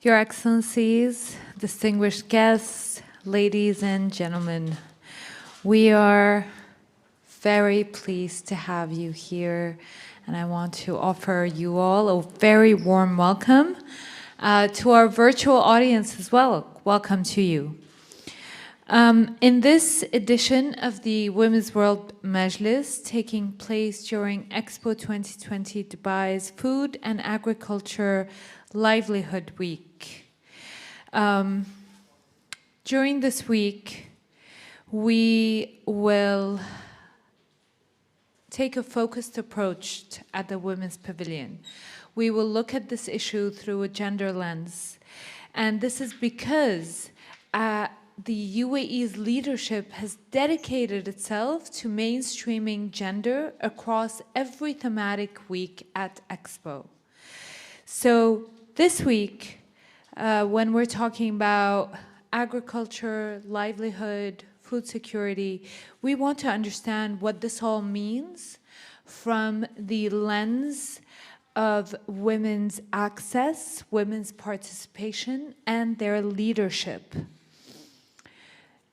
Your Excellencies, distinguished guests, ladies and gentlemen, we are very pleased to have you here, and I want to offer you all a very warm welcome to our virtual audience as well. Welcome to you. In this edition of the Women's World Majlis, taking place during Expo 2020 Dubai's Food and Agriculture Livelihood Week. During this week, we will take a focused approach at the Women's Pavilion. We will look at this issue through a gender lens. And this is because the UAE's leadership has dedicated itself to mainstreaming gender across every thematic week at Expo. So this week, when we're talking about agriculture, livelihood, food security, we want to understand what this all means from the lens of women's access, women's participation, and their leadership.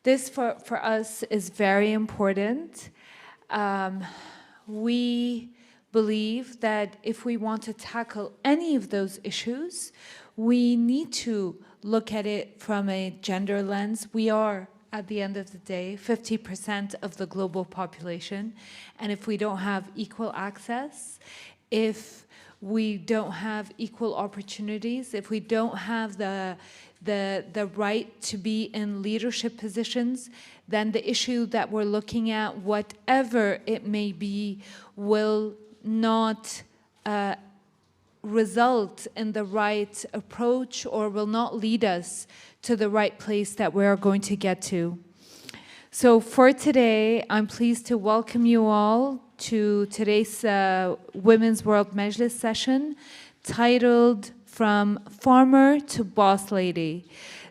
This, for us, is very important. We believe that if we want to tackle any of those issues, we need to look at it from a gender lens. We are, at the end of the day, 50% of the global population. And if we don't have equal access, if we don't have equal opportunities, if we don't have the right to be in leadership positions, then the issue that we're looking at, whatever it may be, will not result in the right approach or will not lead us to the right place that we're going to get to. So for today, I'm pleased to welcome you all to today's Women's World Majlis session titled From Farmer to Boss Lady,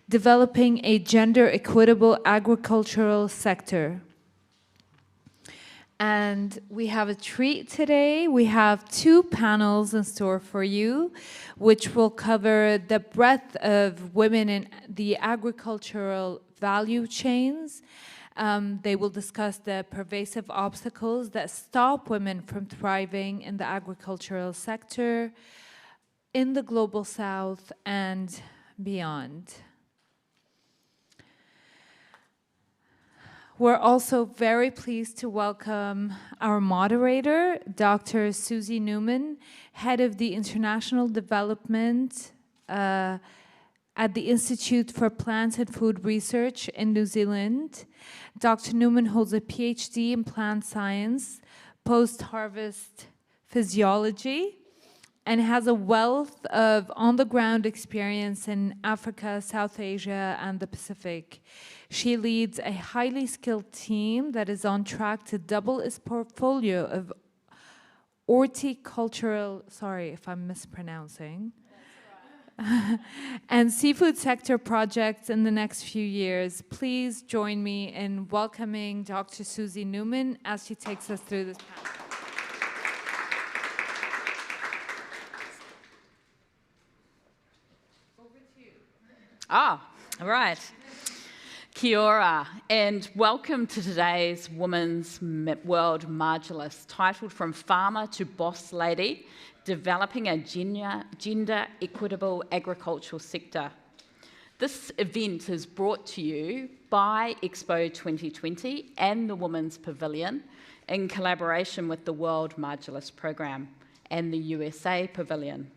Developing a Gender-Equitable Agricultural Sector. And we have a treat today. We have two panels in store for you, which will cover the breadth of women in the agricultural value chains. They will discuss the pervasive obstacles that stop women from thriving in the agricultural sector, in the global south, and beyond. We're also very pleased to welcome our moderator, Dr. Susie Newman, head of the International Development at the Institute for Plant and Food Research in New Zealand. Dr. Newman holds a PhD in plant science, post-harvest physiology, and has a wealth of on-the-ground experience in Africa, South Asia, and the Pacific. She leads a highly skilled team that is on track to double its portfolio of horticultural, sorry if I'm mispronouncing, and seafood sector projects in the next few years. Please join me in welcoming Dr. Susie Newman as she takes us through this panel. All right. Kia ora, and welcome to today's Women's World Majlis, titled From Farmer to Boss Lady, Developing a Gender-Equitable Agricultural Sector. This event is brought to you by Expo 2020 and the Women's Pavilion in collaboration with the World Majlis program and the USA Pavilion.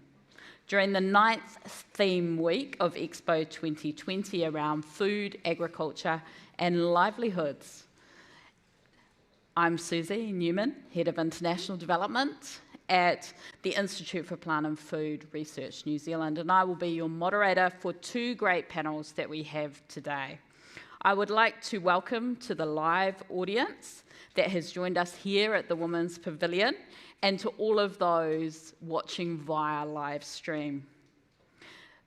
During the 9th theme week of Expo 2020 around food, agriculture, and livelihoods. I'm Susie Newman, Head of International Development at the Institute for Plant and Food Research New Zealand, and I will be your moderator for two great panels that we have today. I would like to welcome to the live audience that has joined us here at the Women's Pavilion, and to all of those watching via live stream.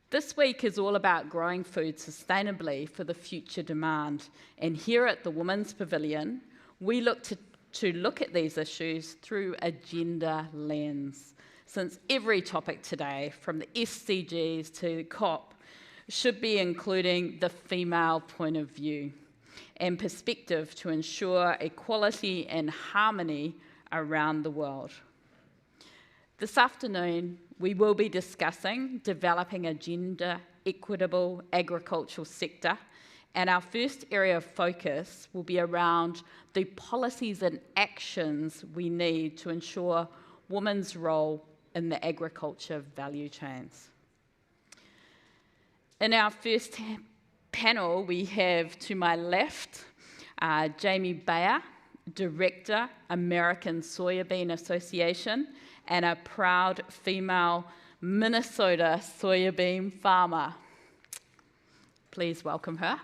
This week is all about growing food sustainably for the future demand. And here at the Women's Pavilion, we look to look at these issues through a gender lens. Since every topic today, from the SDGs to COP, should be including the female point of view and perspective to ensure equality and harmony around the world. This afternoon, we will be discussing developing a gender-equitable agricultural sector, and our first area of focus will be around the policies and actions we need to ensure women's role in the agriculture value chains. In our first panel, we have to my left, Jamie Bayer, Director, American Soybean Association, and a proud female Minnesota soybean farmer. Please welcome her.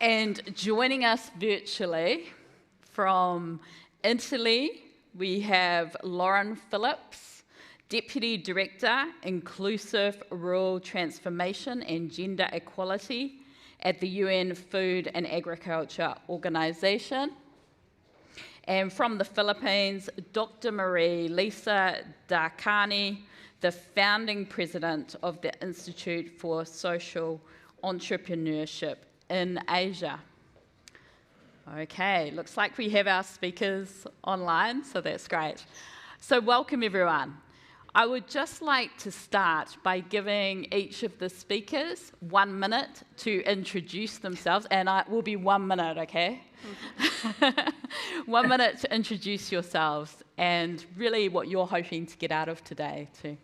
And joining us virtually from Italy, we have Lauren Phillips, Deputy Director, Inclusive Rural Transformation and Gender Equality at the UN Food and Agriculture Organization. And from the Philippines, Dr. Marie Lisa Darkani, the founding president of the Institute for Social Entrepreneurship in Asia. Okay, looks like we have our speakers online, so that's great. So welcome everyone. I would just like to start by giving each of the speakers 1 minute to introduce themselves, and it will be 1 minute, okay? 1 minute to introduce yourselves and really what you're hoping to get out of today too.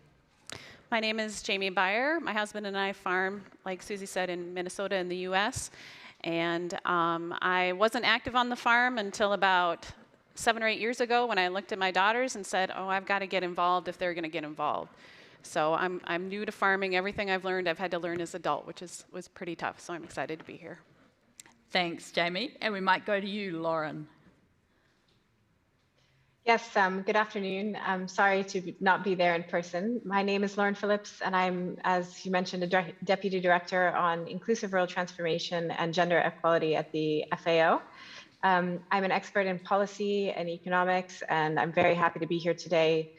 My name is Jamie Bayer. My husband and I farm, like Susie said, in Minnesota in the US. And I wasn't active on the farm until about 7 or 8 years ago when I looked at my daughters and said, oh, I've got to get involved if they're going to get involved. So I'm new to farming. Everything I've learned, I've had to learn as an adult, which was pretty tough. So I'm excited to be here. Thanks, Jamie. And we might go to you, Lauren. Yes, good afternoon. I'm sorry to not be there in person. My name is Lauren Phillips, and I'm, as you mentioned, a Deputy Director on Inclusive Rural Transformation and Gender Equality at the FAO. I'm an expert in policy and economics, and I'm very happy to be here today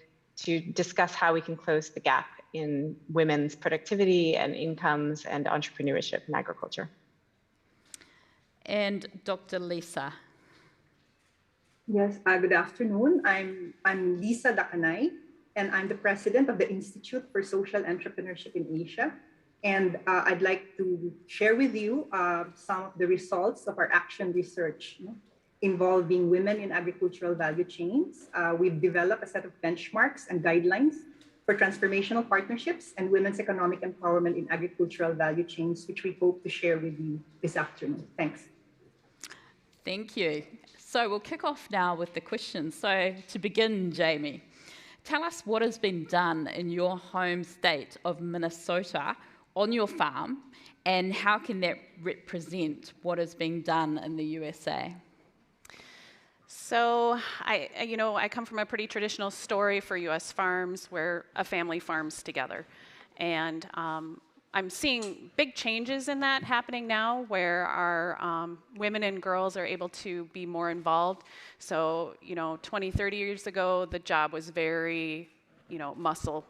to discuss how we can close the gap in women's productivity and incomes and entrepreneurship in agriculture. And Dr. Lisa. Yes, good afternoon. I'm Lisa Dakanay, and I'm the president of the Institute for Social Entrepreneurship in Asia. And I'd like to share with you some of the results of our action research involving women in agricultural value chains. We've developed a set of benchmarks and guidelines for transformational partnerships and women's economic empowerment in agricultural value chains, which we hope to share with you this afternoon. Thanks. Thank you. So we'll kick off now with the questions. So to begin, Jamie, tell us what has been done in your home state of Minnesota on your farm, and how can that represent what is being done in the USA? So I come from a pretty traditional story for U.S. farms where a family farms together. And I'm seeing big changes in that happening now, where our women and girls are able to be more involved. So, 20, 30 years ago, the job was very, muscle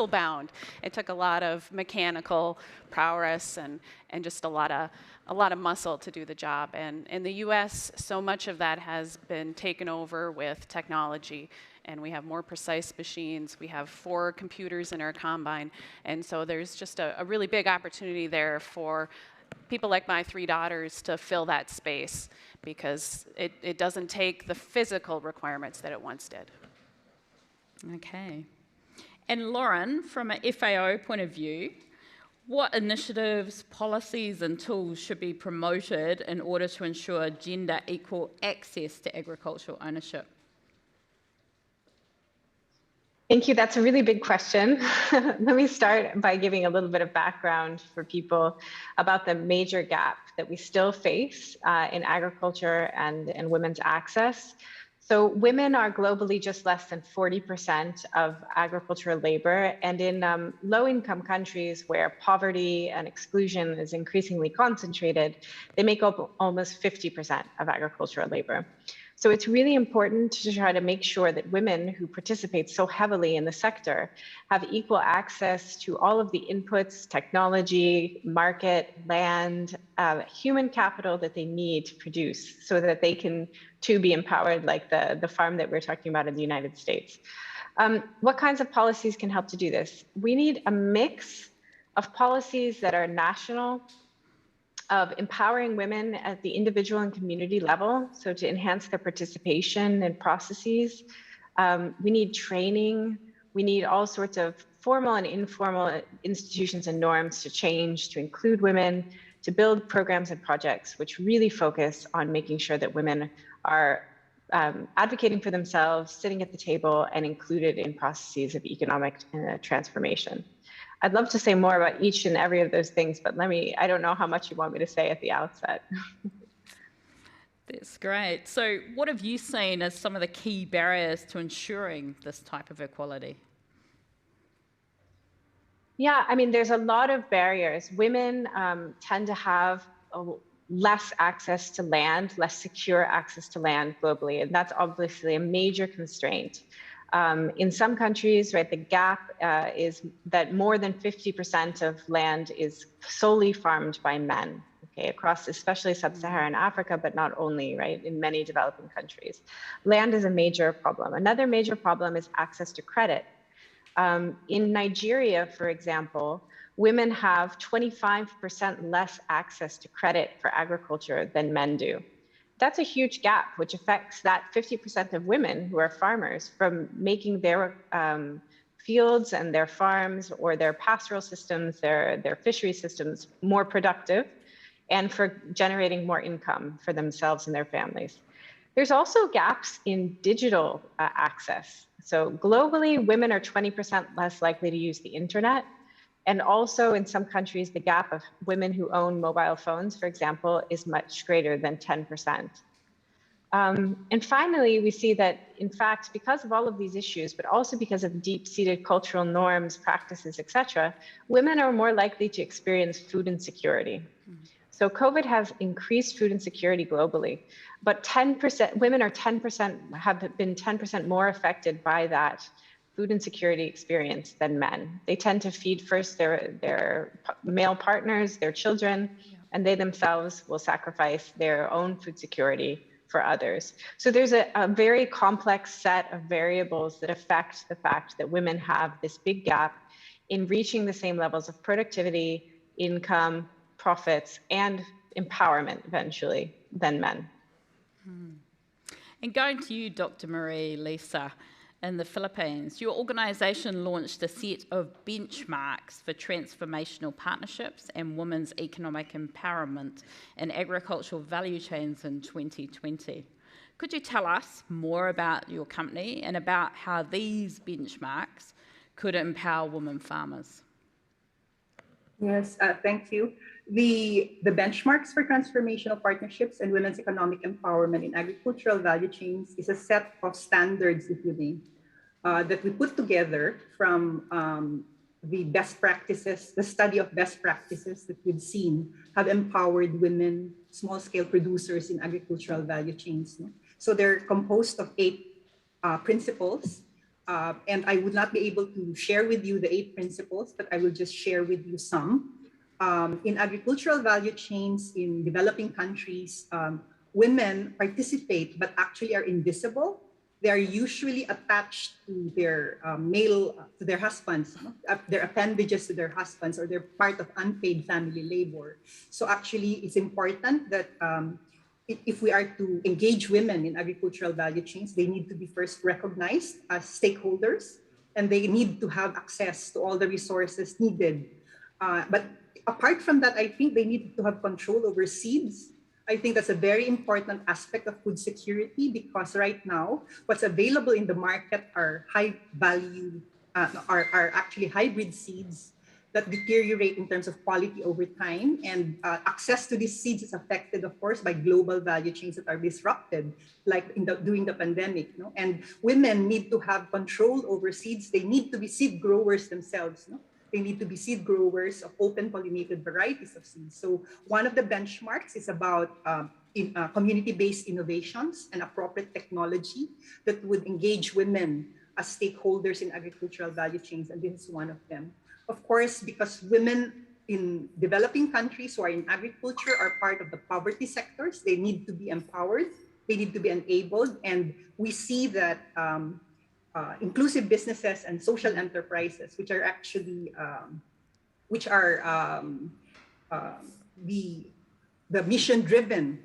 bound. It took a lot of mechanical prowess and just a lot of muscle to do the job. And in the U.S., so much of that has been taken over with technology. And we have more precise machines. We have 4 computers in our combine. And so there's just a really big opportunity there for people like my 3 daughters to fill that space, because it doesn't take the physical requirements that it once did. Okay. And Lauren, from an FAO point of view, what initiatives, policies and tools should be promoted in order to ensure gender equal access to agricultural ownership? Thank you. That's a really big question. Let me start by giving a little bit of background for people about the major gap that we still face in agriculture and women's access. So women are globally just less than 40% of agricultural labor, and in low-income countries where poverty and exclusion is increasingly concentrated, they make up almost 50% of agricultural labor. So it's really important to try to make sure that women who participate so heavily in the sector have equal access to all of the inputs, technology, market, land, human capital that they need to produce so that they can too be empowered like the farm that we're talking about in the United States. What kinds of policies can help to do this? We need a mix of policies that are national, of empowering women at the individual and community level, so to enhance their participation in processes. We need training. We need all sorts of formal and informal institutions and norms to change, to include women, to build programs and projects which really focus on making sure that women are advocating for themselves, sitting at the table, and included in processes of economic transformation. I'd love to say more about each and every of those things, but I don't know how much you want me to say at the outset. That's great. So what have you seen as some of the key barriers to ensuring this type of equality? Yeah, I mean, there's a lot of barriers. Women tend to have less access to land, less secure access to land globally, and that's obviously a major constraint. In some countries, right, the gap is that more than 50% of land is solely farmed by men, okay, across especially sub-Saharan Africa, but not only, right, in many developing countries. Land is a major problem. Another major problem is access to credit. In Nigeria, for example, women have 25% less access to credit for agriculture than men do. That's a huge gap, which affects that 50% of women who are farmers from making their fields and their farms or their pastoral systems, their fishery systems more productive, and for generating more income for themselves and their families. There's also gaps in digital access. So globally, women are 20% less likely to use the internet. And also in some countries, the gap of women who own mobile phones, for example, is much greater than 10%. And finally, we see that, in fact, because of all of these issues, but also because of deep-seated cultural norms, practices, et cetera, women are more likely to experience food insecurity. So COVID has increased food insecurity globally, but 10%, women are 10%, have been 10% more affected by that food insecurity experience than men. They tend to feed first their male partners, their children, and they themselves will sacrifice their own food security for others. So there's a very complex set of variables that affect the fact that women have this big gap in reaching the same levels of productivity, income, profits, and empowerment eventually than men. And going to you, Dr. Marie Lisa, in the Philippines, your organisation launched a set of benchmarks for transformational partnerships and women's economic empowerment in agricultural value chains in 2020. Could you tell us more about your company and about how these benchmarks could empower women farmers? Yes, thank you. The benchmarks for transformational partnerships and women's economic empowerment in agricultural value chains is a set of standards, if you may, that we put together from the best practices, the study of best practices that we've seen have empowered women, small-scale producers in agricultural value chains. No? So they're composed of 8 principles. And I would not be able to share with you the 8 principles, but I will just share with you some. In agricultural value chains in developing countries, women participate but actually are invisible. They are usually attached to their to their husbands, no? Their appendages to their husbands, or they're part of unpaid family labor. So actually, it's important that if we are to engage women in agricultural value chains, they need to be first recognized as stakeholders, and they need to have access to all the resources needed. But apart from that, I think they need to have control over seeds. I think that's a very important aspect of food security, because right now, what's available in the market are high value, are actually hybrid seeds that deteriorate in terms of quality over time. And access to these seeds is affected, of course, by global value chains that are disrupted, like during the pandemic. No? And women need to have control over seeds. They need to be seed growers themselves. No? They need to be seed growers of open pollinated varieties of seeds. So one of the benchmarks is about community-based innovations and appropriate technology that would engage women as stakeholders in agricultural value chains, and this is one of them. Of course, because women in developing countries who are in agriculture are part of the poverty sectors, they need to be empowered, they need to be enabled, and we see that inclusive businesses and social enterprises, which are actually the mission-driven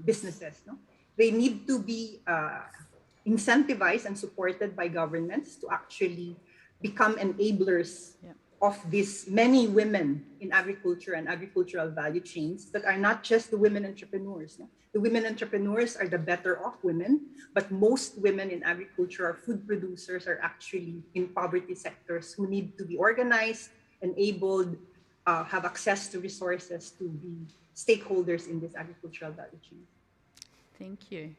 businesses, no? They need to be incentivized and supported by governments to actually become enablers of these many women in agriculture and agricultural value chains that are not just the women entrepreneurs. No? The women entrepreneurs are the better off women, but most women in agriculture or food producers are actually in poverty sectors who need to be organized, enabled, have access to resources to be stakeholders in this agricultural value chain. Thank you.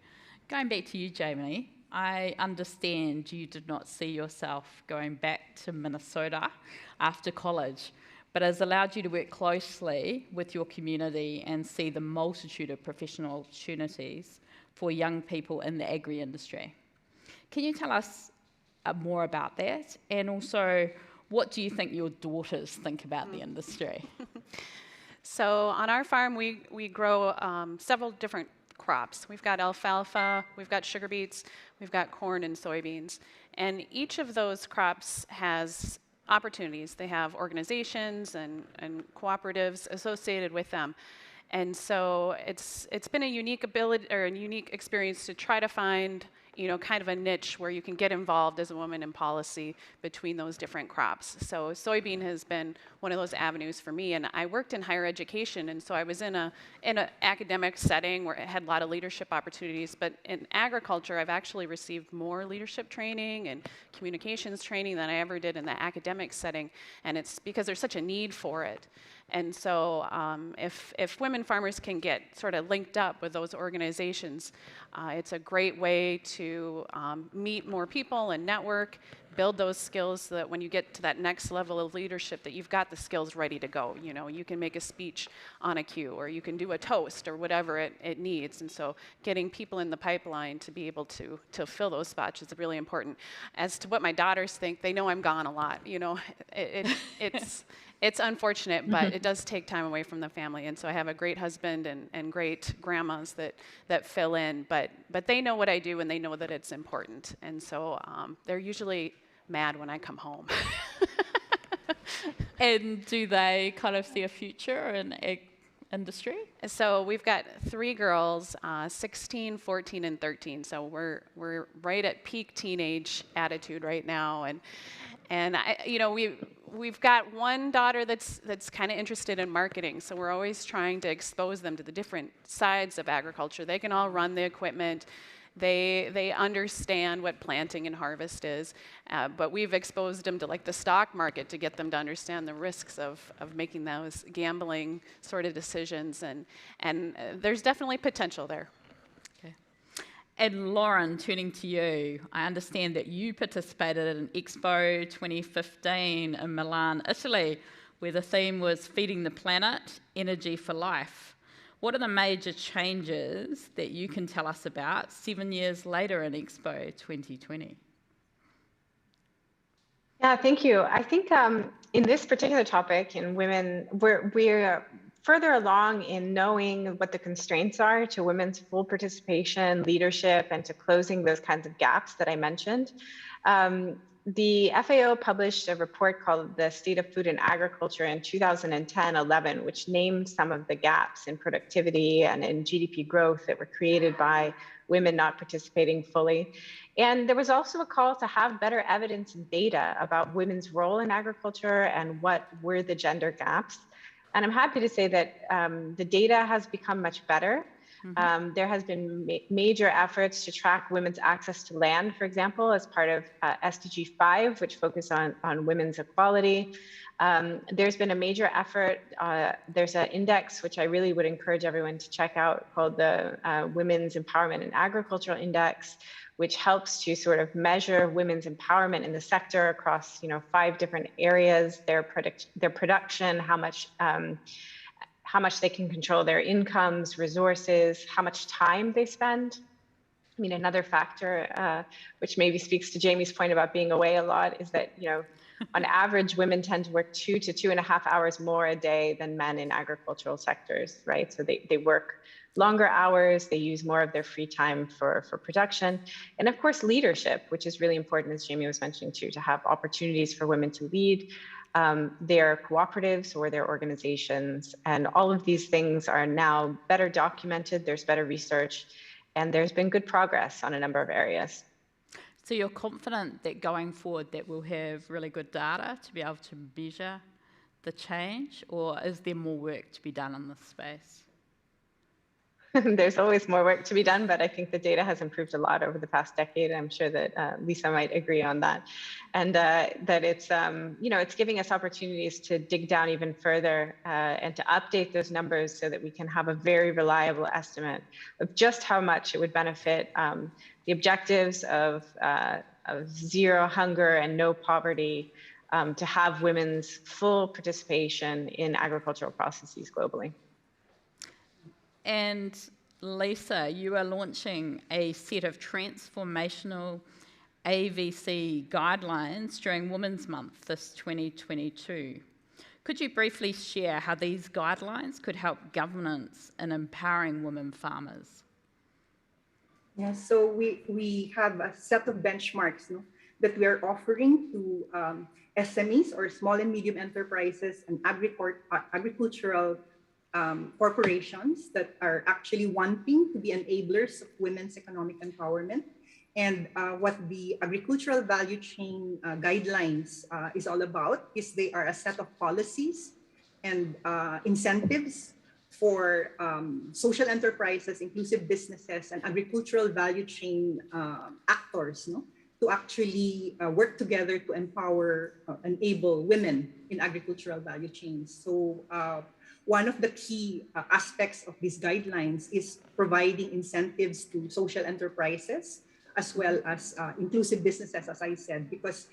Going back to you, Jamie, I understand you did not see yourself going back to Minnesota after college, but has allowed you to work closely with your community and see the multitude of professional opportunities for young people in the agri-industry. Can you tell us more about that? And also, what do you think your daughters think about the industry? So on our farm, we grow several different crops. We've got alfalfa, we've got sugar beets, we've got corn and soybeans. And each of those crops has opportunities. They have organizations and cooperatives associated with them. And so it's been a unique ability or a unique experience to try to find, you know, kind of a niche where you can get involved as a woman in policy between those different crops. So soybean has been one of those avenues for me, and I worked in higher education, and so I was in an academic setting where it had a lot of leadership opportunities, but in agriculture I've actually received more leadership training and communications training than I ever did in the academic setting, and it's because there's such a need for it. And so if women farmers can get sort of linked up with those organizations, it's a great way to meet more people and network, build those skills so that when you get to that next level of leadership that you've got the skills ready to go. You know, you can make a speech on a cue, or you can do a toast, or whatever it needs. And so getting people in the pipeline to be able to fill those spots is really important. As to what my daughters think, they know I'm gone a lot. You know, it's unfortunate, but it does take time away from the family. And so I have a great husband and great grandmas that fill in, but they know what I do and they know that it's important. And so they're usually mad when I come home. And do they kind of see a future in ag industry? So we've got 3 girls, 16, 14, and 13. So we're right at peak teenage attitude right now. And I, you know, we've got one daughter that's kind of interested in marketing, so we're always trying to expose them to the different sides of agriculture. They can all run the equipment. They understand what planting and harvest is, but we've exposed them to like the stock market to get them to understand the risks of making those gambling sort of decisions, and there's definitely potential there. And Lauren, turning to you, I understand that you participated in Expo 2015 in Milan, Italy, where the theme was Feeding the Planet, Energy for Life. What are the major changes that you can tell us about 7 years later in Expo 2020? Yeah, thank you. I think in this particular topic in women, we're further along in knowing what the constraints are to women's full participation, leadership, and to closing those kinds of gaps that I mentioned. The FAO published a report called The State of Food and Agriculture in 2010-11, which named some of the gaps in productivity and in GDP growth that were created by women not participating fully. And there was also a call to have better evidence and data about women's role in agriculture and what were the gender gaps. And I'm happy to say that the data has become much better. There has been major efforts to track women's access to land, for example, as part of SDG 5, which focus on women's equality. There's been a major effort. There's an index, which I really would encourage everyone to check out, called the Women's Empowerment in Agricultural Index, which helps to sort of measure women's empowerment in the sector across, 5 different areas: their production, how much they can control their incomes, resources, how much time they spend. I mean, another factor, which maybe speaks to Jamie's point about being away a lot, is that, on average, women tend to work 2 to 2.5 hours more a day than men in agricultural sectors, right? So they work longer hours, they use more of their free time for production. And of course, leadership, which is really important, as Jamie was mentioning too, to have opportunities for women to lead their cooperatives or their organizations. And all of these things are now better documented, there's better research, and there's been good progress on a number of areas. So you're confident that going forward that we'll have really good data to be able to measure the change, or is there more work to be done in this space? There's always more work to be done, but I think the data has improved a lot over the past decade. I'm sure that Lisa might agree on that. And that it's, it's giving us opportunities to dig down even further and to update those numbers so that we can have a very reliable estimate of just how much it would benefit the objectives of zero hunger and no poverty, to have women's full participation in agricultural processes globally. And Lisa, you are launching a set of transformational AVC guidelines during Women's Month this 2022. Could you briefly share how these guidelines could help governance in empowering women farmers? Yeah, so we have a set of benchmarks that we are offering to SMEs, or small and medium enterprises, and agricultural corporations that are actually wanting to be enablers of women's economic empowerment. And what the agricultural value chain guidelines is all about is they are a set of policies and incentives for social enterprises, inclusive businesses, and agricultural value chain actors, to actually work together to empower, enable women in agricultural value chains. So one of the key aspects of these guidelines is providing incentives to social enterprises as well as inclusive businesses, as I said, because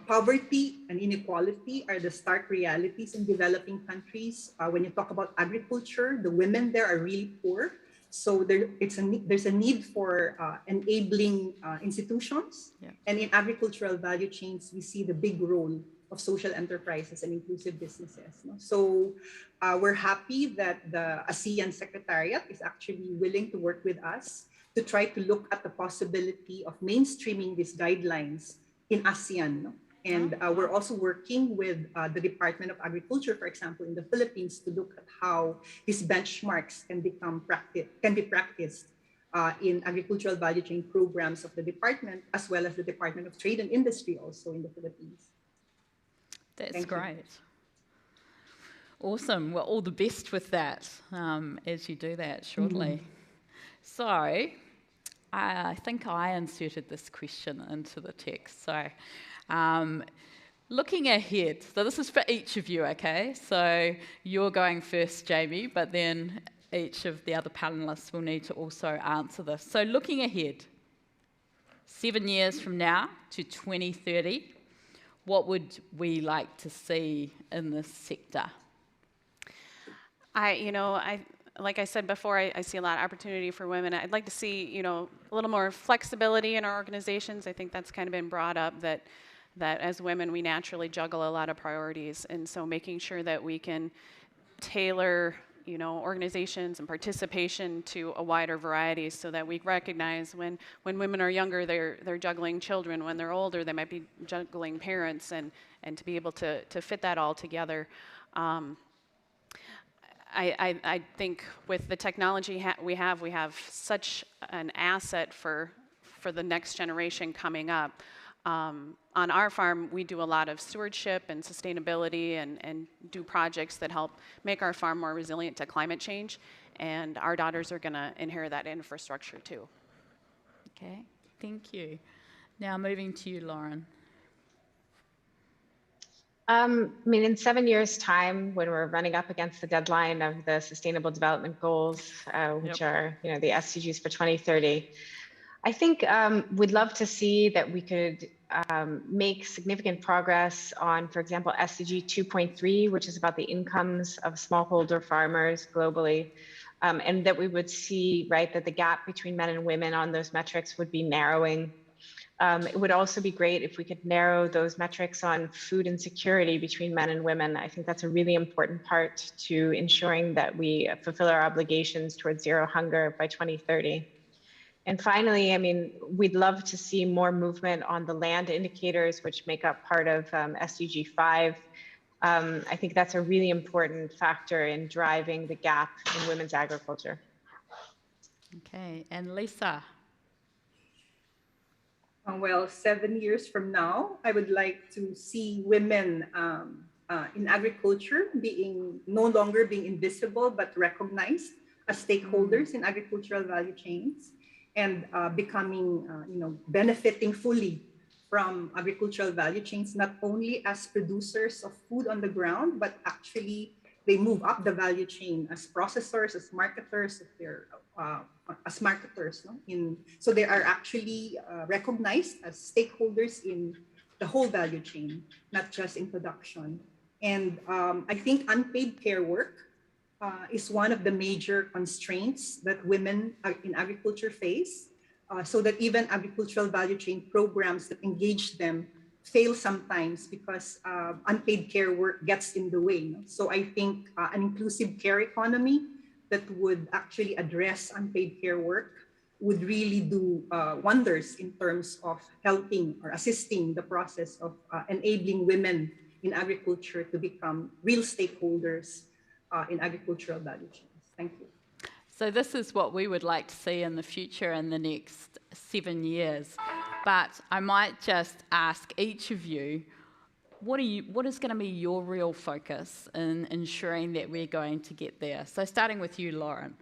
poverty and inequality are the stark realities in developing countries. When you talk about agriculture, the women there are really poor. So there's a need for enabling institutions. Yeah. And in agricultural value chains, we see the big role of social enterprises and inclusive businesses. So we're happy that the ASEAN Secretariat is actually willing to work with us to try to look at the possibility of mainstreaming these guidelines in ASEAN. And we're also working with the Department of Agriculture, for example, in the Philippines, to look at how these benchmarks can be practiced in agricultural value chain programs of the department, as well as the Department of Trade and Industry also in the Philippines. That's great. Awesome. Well, all the best with that as you do that shortly. So I think I inserted this question into the text. So looking ahead, so this is for each of you, okay? So you're going first, Jamie, but then each of the other panelists will need to also answer this. So looking ahead, 7 years from now to 2030, what would we like to see in this sector? Like I said before, I see a lot of opportunity for women. I'd like to see, a little more flexibility in our organizations. I think that's kind of been brought up that as women, we naturally juggle a lot of priorities. And so making sure that we can tailor, organizations and participation to a wider variety so that we recognize when women are younger, they're juggling children. When they're older, they might be juggling parents, and to be able to fit that all together. I think with the technology we have such an asset for the next generation coming up. On our farm, we do a lot of stewardship and sustainability and do projects that help make our farm more resilient to climate change. And our daughters are going to inherit that infrastructure too. Okay, thank you. Now moving to you, Lauren. In 7 years' time, when we're running up against the deadline of the Sustainable Development Goals, which are, the SDGs for 2030, I think we'd love to see that we could make significant progress on, for example, SDG 2.3, which is about the incomes of smallholder farmers globally, and that we would see, right, that the gap between men and women on those metrics would be narrowing. It would also be great if we could narrow those metrics on food insecurity between men and women. I think that's a really important part to ensuring that we fulfill our obligations towards zero hunger by 2030. And finally, I mean, we'd love to see more movement on the land indicators, which make up part of SDG 5. I think that's a really important factor in driving the gap in women's agriculture. Okay, and Lisa. Well, 7 years from now, I would like to see women in agriculture no longer being invisible, but recognized as stakeholders in agricultural value chains, and becoming, benefiting fully from agricultural value chains, not only as producers of food on the ground, but actually they move up the value chain as processors, as marketers, so they are actually recognized as stakeholders in the whole value chain, not just in production. And I think unpaid care work is one of the major constraints that women in agriculture face, so that even agricultural value chain programs that engage them fail sometimes because unpaid care work gets in the way. So I think an inclusive care economy that would actually address unpaid care work would really do wonders in terms of helping or assisting the process of enabling women in agriculture to become real stakeholders in agricultural value chains. Thank you. So this is what we would like to see in the future in the next 7 years. But I might just ask each of you, what is going to be your real focus in ensuring that we're going to get there? So starting with you, Lauren.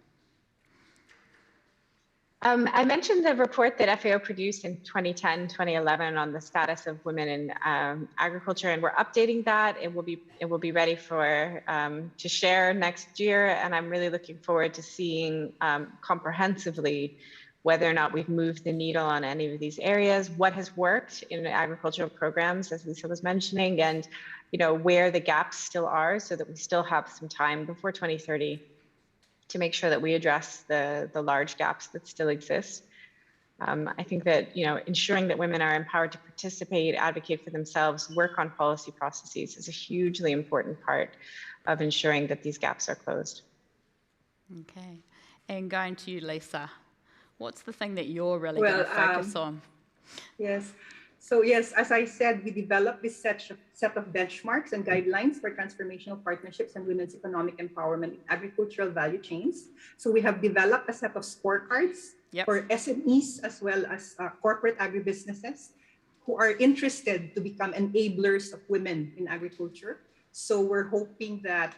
I mentioned the report that FAO produced in 2010, 2011 on the status of women in agriculture, and we're updating that. It will be ready for to share next year, and I'm really looking forward to seeing comprehensively whether or not we've moved the needle on any of these areas, what has worked in agricultural programs, as Lisa was mentioning, and where the gaps still are, so that we still have some time before 2030 to make sure that we address the large gaps that still exist. I think that ensuring that women are empowered to participate, advocate for themselves, work on policy processes is a hugely important part of ensuring that these gaps are closed. Okay, and going to you, Lisa. What's the thing that you're really going to focus on? Yes. So yes, as I said, we developed this set of benchmarks and guidelines for transformational partnerships and women's economic empowerment in agricultural value chains. So we have developed a set of scorecards for SMEs as well as corporate agribusinesses who are interested to become enablers of women in agriculture. So we're hoping that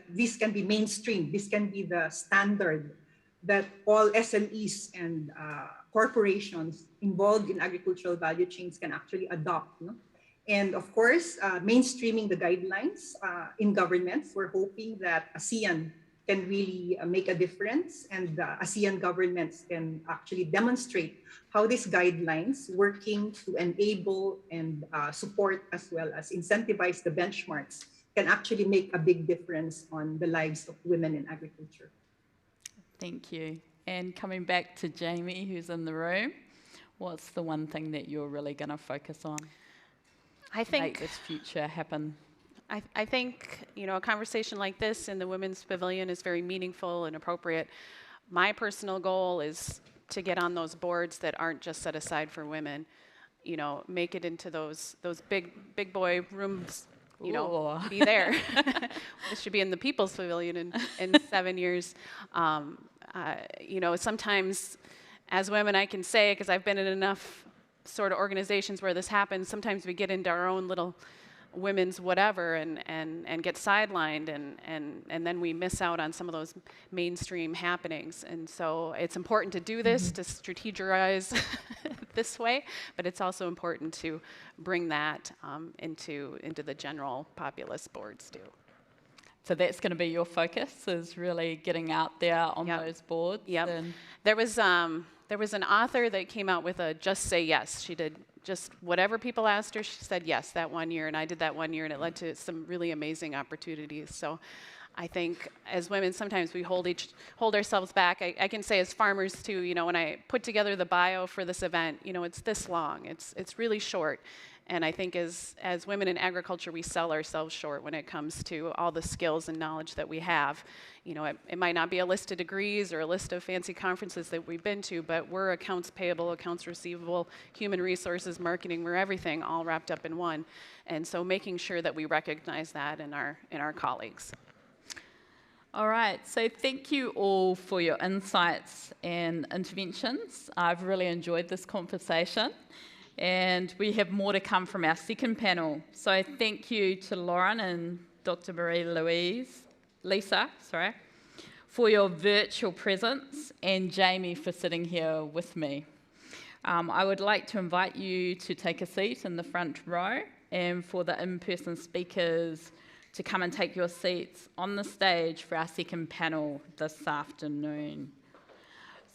this can be mainstream. This can be the standard that all SMEs and corporations involved in agricultural value chains can actually adopt. And of course, mainstreaming the guidelines in governments. We're hoping that ASEAN can really make a difference, and ASEAN governments can actually demonstrate how these guidelines working to enable and support as well as incentivize the benchmarks can actually make a big difference on the lives of women in agriculture. Thank you. And coming back to Jamie, who's in the room, what's the one thing that you're really going to focus on to make this future happen? I think, a conversation like this in the Women's Pavilion is very meaningful and appropriate. My personal goal is to get on those boards that aren't just set aside for women, make it into those big boy rooms, be there. This should be in the People's Pavilion in 7 years. Sometimes as women, I can say, because I've been in enough sort of organizations where this happens, sometimes we get into our own little women's whatever and get sidelined, and then we miss out on some of those mainstream happenings. And so it's important to do this, to strategize this way, but it's also important to bring that into the general populist boards too. So that's going to be your focus, is really getting out there on those boards? Yep. There was There was an author that came out with a just say yes. She did just whatever people asked her, she said yes that one year, and I did that one year, and it led to some really amazing opportunities. So I think as women, sometimes we hold ourselves back. I can say as farmers too, you know, when I put together the bio for this event, you know, it's this long. It's really short. And I think as women in agriculture, we sell ourselves short when it comes to all the skills and knowledge that we have. You know, it might not be a list of degrees or a list of fancy conferences that we've been to, but we're accounts payable, accounts receivable, human resources, marketing, we're everything all wrapped up in one. And so making sure that we recognize that in our colleagues. All right, so thank you all for your insights and interventions. I've really enjoyed this conversation. And we have more to come from our second panel. So thank you to Lauren and Dr. Lisa, for your virtual presence, and Jamie for sitting here with me. I would like to invite you to take a seat in the front row, and for the in-person speakers to come and take your seats on the stage for our second panel this afternoon.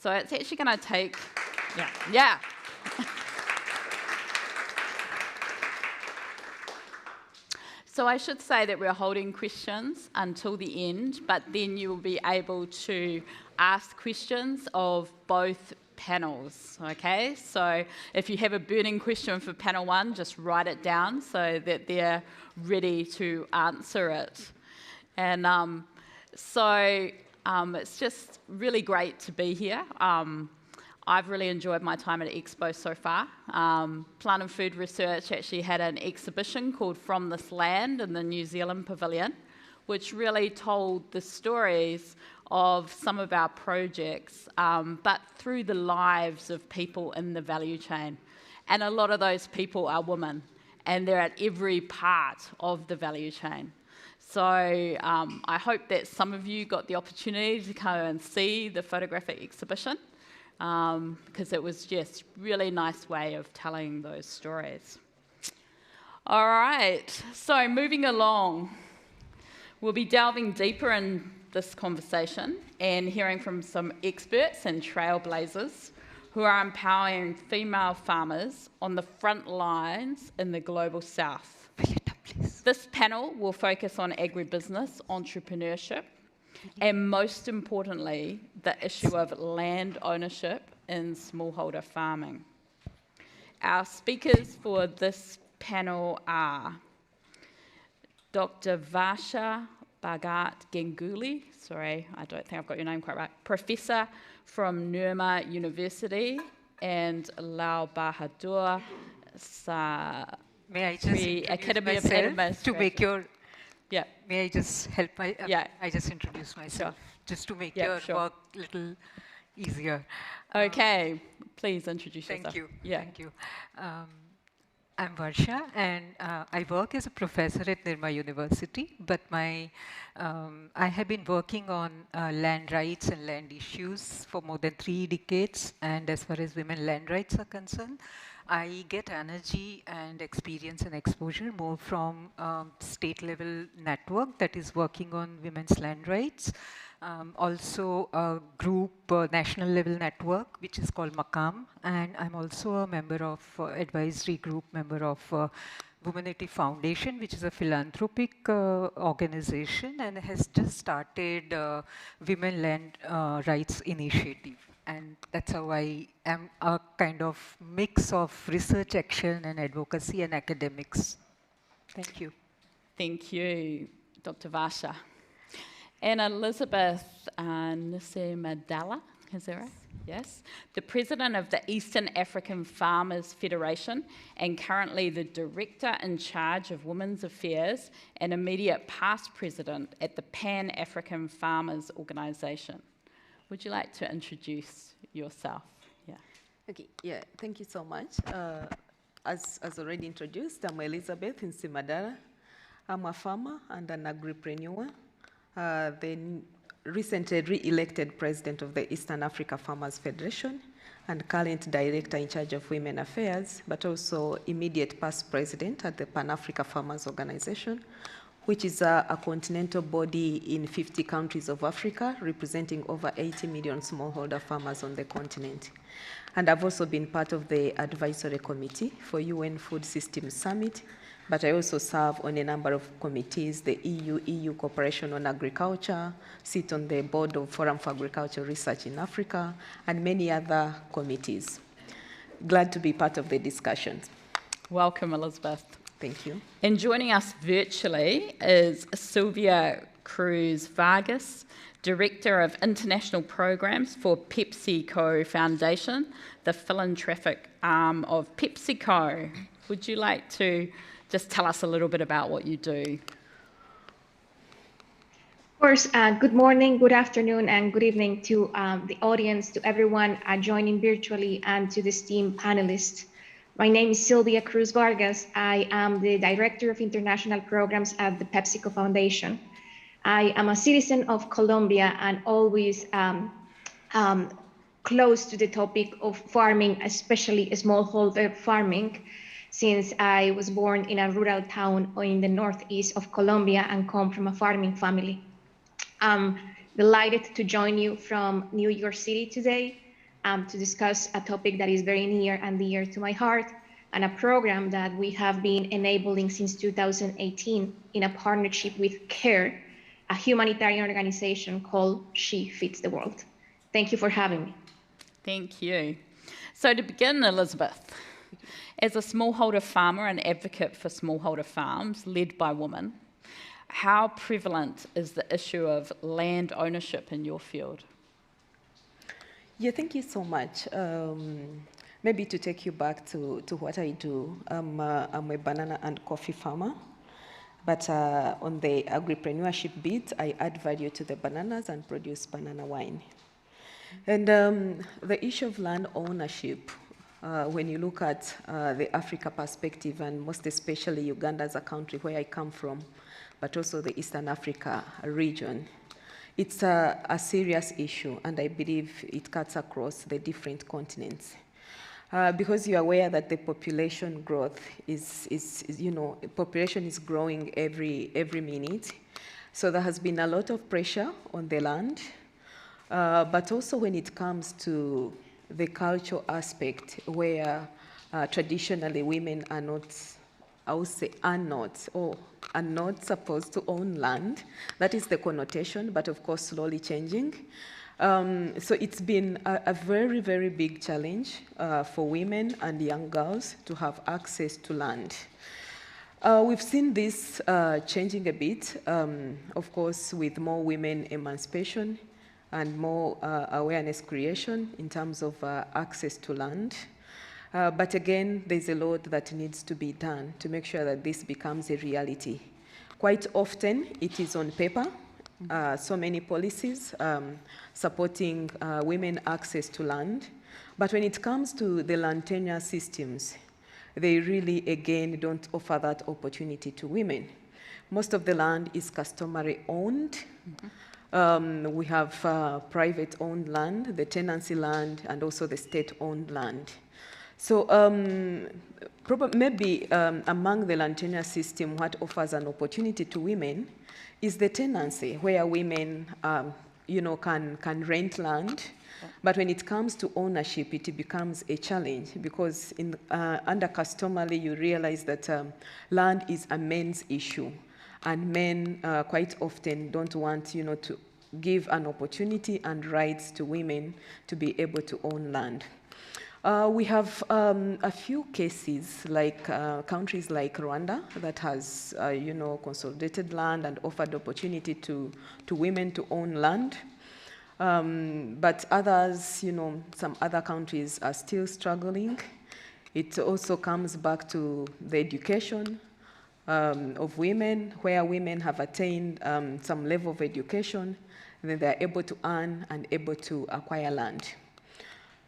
So it's actually going to take... Yeah. So I should say that we're holding questions until the end, but then you will be able to ask questions of both panels, okay? So if you have a burning question for panel one, just write it down so that they're ready to answer it. And it's just really great to be here. I've really enjoyed my time at Expo so far. Plant and Food Research actually had an exhibition called From This Land in the New Zealand Pavilion, which really told the stories of some of our projects, but through the lives of people in the value chain. And a lot of those people are women, and they're at every part of the value chain. So I hope that some of you got the opportunity to come and see the photographic exhibition, because it was just a really nice way of telling those stories. All right, so moving along, we'll be delving deeper in this conversation and hearing from some experts and trailblazers who are empowering female farmers on the front lines in the global south. This panel will focus on agribusiness, entrepreneurship, and most importantly, the issue of land ownership in smallholder farming. Our speakers for this panel are Dr. Varsha Bhagat Ganguly, sorry, I don't think I've got your name quite right, Professor from Nirma University, and Lal Bahadur May I just introduce myself to make your... Yeah. May I just help my... I just introduce myself, just to make your work a little easier. Okay, please introduce yourself. Thank you. Yeah. Thank you. I'm Varsha, and I work as a professor at Nirma University, but I have been working on land rights and land issues for more than 3 decades, and as far as women land rights are concerned, I get energy and experience and exposure more from state level network that is working on women's land rights. Also a group, national level network, which is called Maqam, and I'm also a member of advisory group member of Womanity Foundation, which is a philanthropic organization and has just started Women Land Rights Initiative. And that's how I am a kind of mix of research action and advocacy and academics. Thank you. Thank you, Dr. Varsha. And Elizabeth Nsimadala, is that right? Yes. The President of the Eastern African Farmers Federation and currently the Director in charge of Women's Affairs and immediate past President at the Pan-African Farmers Organization. Would you like to introduce yourself? Yeah. Okay, yeah, thank you so much. As already introduced, I'm Elizabeth Nsimadala. I'm a farmer and an agripreneur. The recently re-elected president of the Eastern Africa Farmers Federation and current director in charge of women affairs, but also immediate past president at the Pan-Africa Farmers Organization. which is a continental body in 50 countries of Africa, representing over 80 million smallholder farmers on the continent. And I've also been part of the advisory committee for UN Food Systems Summit, but I also serve on a number of committees, the EU Cooperation on Agriculture, sit on the board of Forum for Agricultural Research in Africa, and many other committees. Glad to be part of the discussions. Welcome, Elizabeth. Thank you. And joining us virtually is Sylvia Cruz Vargas, Director of International Programs for Pepsico Foundation, the philanthropic arm of Pepsico. Would you like to just tell us a little bit about what you do? Of course, good morning, good afternoon, and good evening to the audience, to everyone joining virtually, and to this team panelists. My name is Sylvia Cruz Vargas. I am the Director of International Programs at the Pepsico Foundation. I am a citizen of Colombia and always close to the topic of farming, especially smallholder farming, since I was born in a rural town in the northeast of Colombia and come from a farming family. I'm delighted to join you from New York City today to discuss a topic that is very near and dear to my heart, and a program that we have been enabling since 2018 in a partnership with CARE, a humanitarian organization called She Feeds the World. Thank you for having me. Thank you. So to begin, Elizabeth, as a smallholder farmer and advocate for smallholder farms led by women, how prevalent is the issue of land ownership in your field? Yeah, thank you so much. Maybe to take you back to what I do, I'm a banana and coffee farmer, but on the agripreneurship bit, I add value to the bananas and produce banana wine. And the issue of land ownership, when you look at the Africa perspective, and most especially Uganda as a country where I come from, but also the Eastern Africa region, it's a serious issue, and I believe it cuts across the different continents. Because you're aware that the population growth population is growing every minute. So there has been a lot of pressure on the land, but also when it comes to the cultural aspect, where traditionally women are not, I would say are not supposed to own land. That is the connotation, but of course slowly changing. So it's been a very, very big challenge for women and young girls to have access to land. We've seen this changing a bit, of course, with more women emancipation and more awareness creation in terms of access to land. But again, there's a lot that needs to be done to make sure that this becomes a reality. Quite often, it is on paper. So many policies supporting women access to land. But when it comes to the land tenure systems, they really, again, don't offer that opportunity to women. Most of the land is customary owned. We have private-owned land, the tenancy land, and also the state-owned land. So maybe among the land tenure system, what offers an opportunity to women is the tenancy, where women can rent land. But when it comes to ownership, it becomes a challenge, because under customary, you realize that land is a men's issue, and men quite often don't want to give an opportunity and rights to women to be able to own land. We have a few cases, like countries like Rwanda, that has consolidated land and offered opportunity to women to own land. But others, some other countries are still struggling. It also comes back to the education of women, where women have attained some level of education, and then they're able to earn and able to acquire land.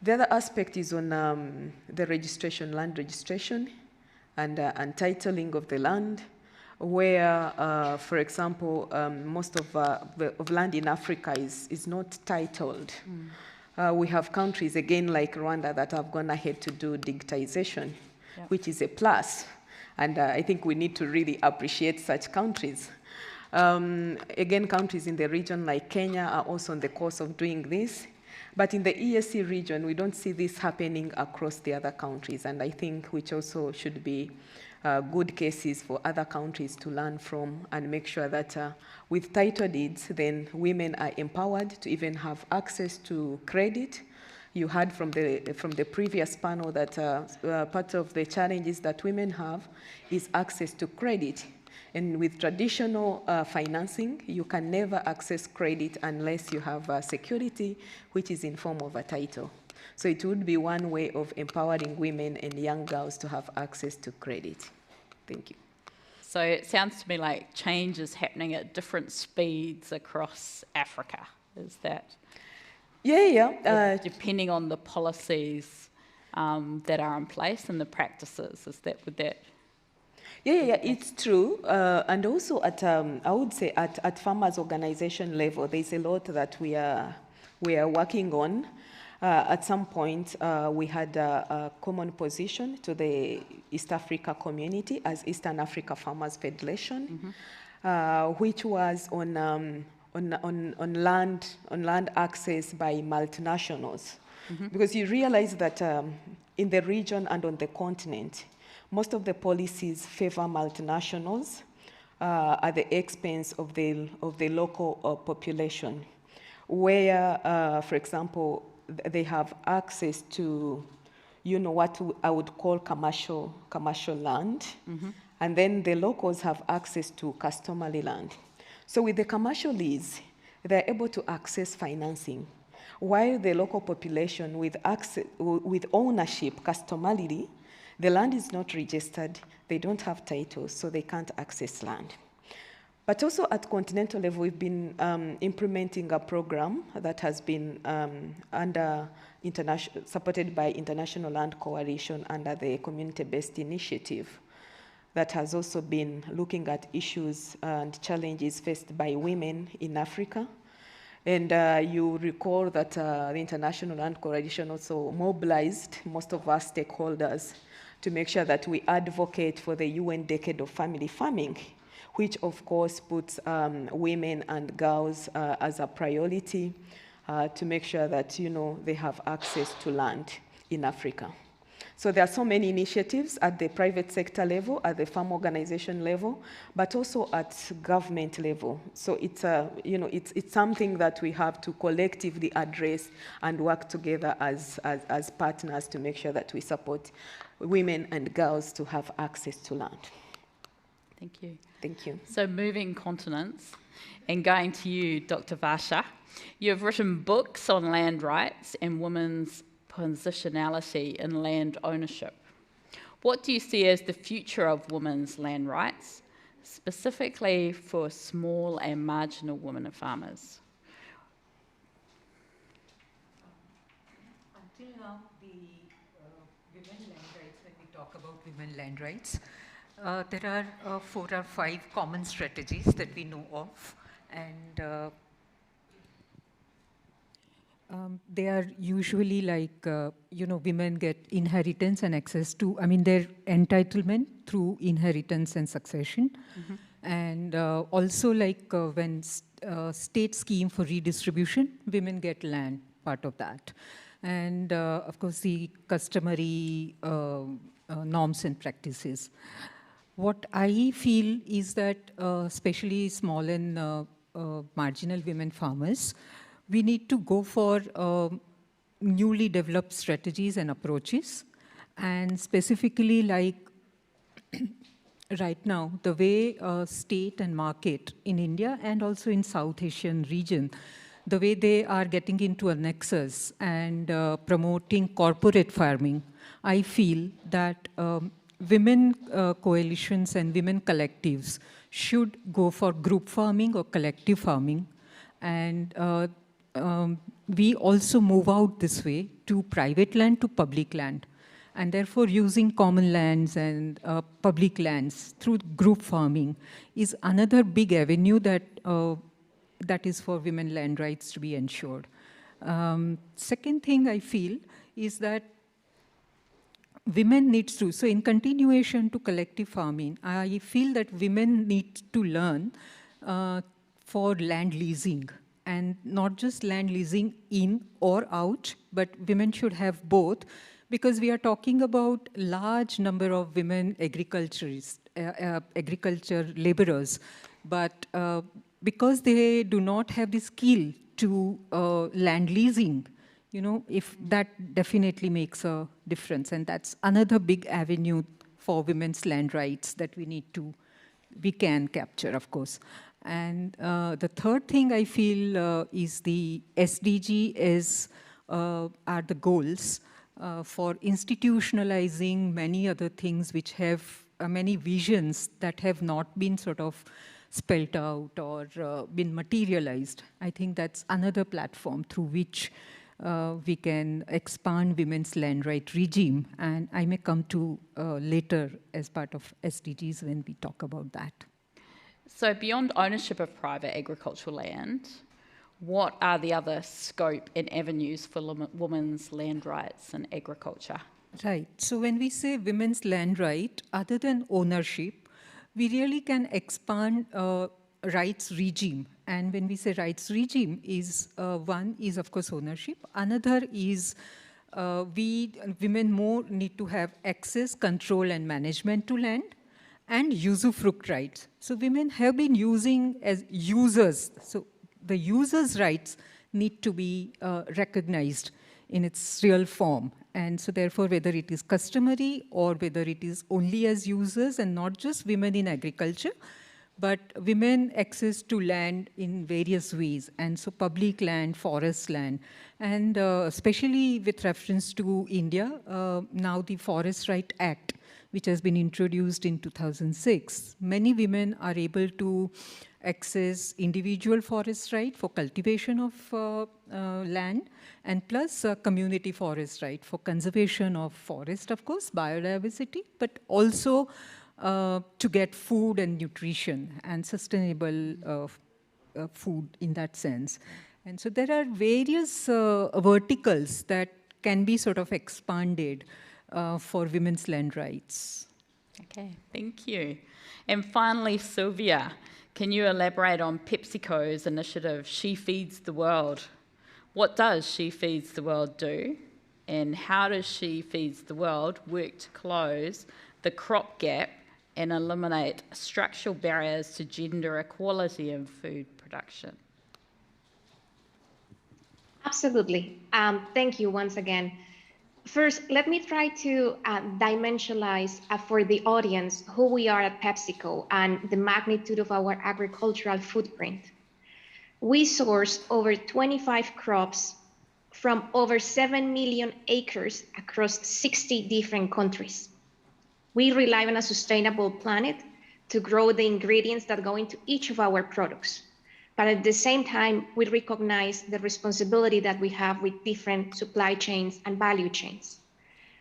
The other aspect is on the registration, land registration, and titling of the land, where, for example, most of land in Africa is not titled. We have countries, again, like Rwanda, that have gone ahead to do digitization, which is a plus. And I think we need to really appreciate such countries. Again, countries in the region like Kenya are also on the course of doing this. But in the EAC region, we don't see this happening across the other countries. And I think which also should be good cases for other countries to learn from and make sure that with title deeds, then women are empowered to even have access to credit. You heard from the previous panel that part of the challenges that women have is access to credit. And with traditional financing, you can never access credit unless you have security, which is in form of a title. So it would be one way of empowering women and young girls to have access to credit. Thank you. So it sounds to me like change is happening at different speeds across Africa. Is that? Yeah. Depending on the policies that are in place and the practices, would that? Yeah, it's true. And also I would say at farmers' organization level, there's a lot that we are working on. At some point, we had a common position to the East Africa community as Eastern Africa Farmers Federation, which was on land access by multinationals. Because you realize that in the region and on the continent, most of the policies favor multinationals at the expense of the local population, where, for example, they have access to, what I would call commercial land, and then the locals have access to customary land. So with the commercial lease, they're able to access financing, while the local population with ownership, customarily, the land is not registered, they don't have titles, so they can't access land. But also at continental level, we've been implementing a program that has been supported by International Land Coalition under the community-based initiative that has also been looking at issues and challenges faced by women in Africa. And you recall that the International Land Coalition also mobilized most of our stakeholders to make sure that we advocate for the UN Decade of Family Farming, which of course puts women and girls as a priority to make sure that they have access to land in Africa. So there are so many initiatives at the private sector level, at the farm organization level, but also at government level. So it's it's something that we have to collectively address and work together as partners to make sure that we support women and girls to have access to land. Thank you. Thank you. So moving continents and going to you, Dr. Varsha, you've written books on land rights and women's positionality in land ownership. What do you see as the future of women's land rights, specifically for small and marginal women and farmers? Until now, the women land rights, when we talk about women land rights, there are 4 or 5 common strategies that we know of, and they are usually like, women get inheritance and access to, their entitlement through inheritance and succession. And also like when state scheme for redistribution, women get land, part of that. And of course, the customary norms and practices. What I feel is that especially small and marginal women farmers, we need to go for newly developed strategies and approaches. And specifically like right now, the way state and market in India and also in South Asian region, the way they are getting into a nexus and promoting corporate farming, I feel that women coalitions and women collectives should go for group farming or collective farming. And we also move out this way to private land to public land. And therefore, using common lands and public lands through group farming is another big avenue that, that is for women land rights to be ensured. Second thing I feel is that women need to, so in continuation to collective farming, I feel that women need to learn for land leasing. And not just land leasing in or out, but women should have both, because we are talking about large number of women agriculturists, agriculture laborers. But because they do not have the skill to land leasing, you know, if that definitely makes a difference. And that's another big avenue for women's land rights that we can capture, of course. And the third thing I feel is the SDG are the goals for institutionalizing many other things which have many visions that have not been sort of spelled out or been materialized. I think that's another platform through which we can expand women's land right regime. And I may come to later as part of SDGs when we talk about that. So beyond ownership of private agricultural land, what are the other scope and avenues for women's land rights and agriculture? Right. So when we say women's land right, other than ownership, we really can expand rights regime. And when we say rights regime, one is, of course, ownership. Another is women more need to have access, control, and management to land, and usufruct rights. So women have been using as users. So the users' rights need to be recognized in its real form. And so therefore, whether it is customary or whether it is only as users, and not just women in agriculture, but women access to land in various ways. And so public land, forest land, and especially with reference to India, now the Forest Right Act, which has been introduced in 2006. Many women are able to access individual forest right for cultivation of land, and plus community forest right for conservation of forest, of course, biodiversity, but also to get food and nutrition and sustainable food in that sense. And so there are various verticals that can be sort of expanded for women's land rights. Okay, thank you. And finally, Sylvia, can you elaborate on PepsiCo's initiative, She Feeds the World? What does She Feeds the World do? And how does She Feeds the World work to close the crop gap and eliminate structural barriers to gender equality in food production? Absolutely. Thank you once again. First, let me try to dimensionalize for the audience who we are at PepsiCo and the magnitude of our agricultural footprint. We source over 25 crops from over 7 million acres across 60 different countries. We rely on a sustainable planet to grow the ingredients that go into each of our products. But at the same time, we recognize the responsibility that we have with different supply chains and value chains.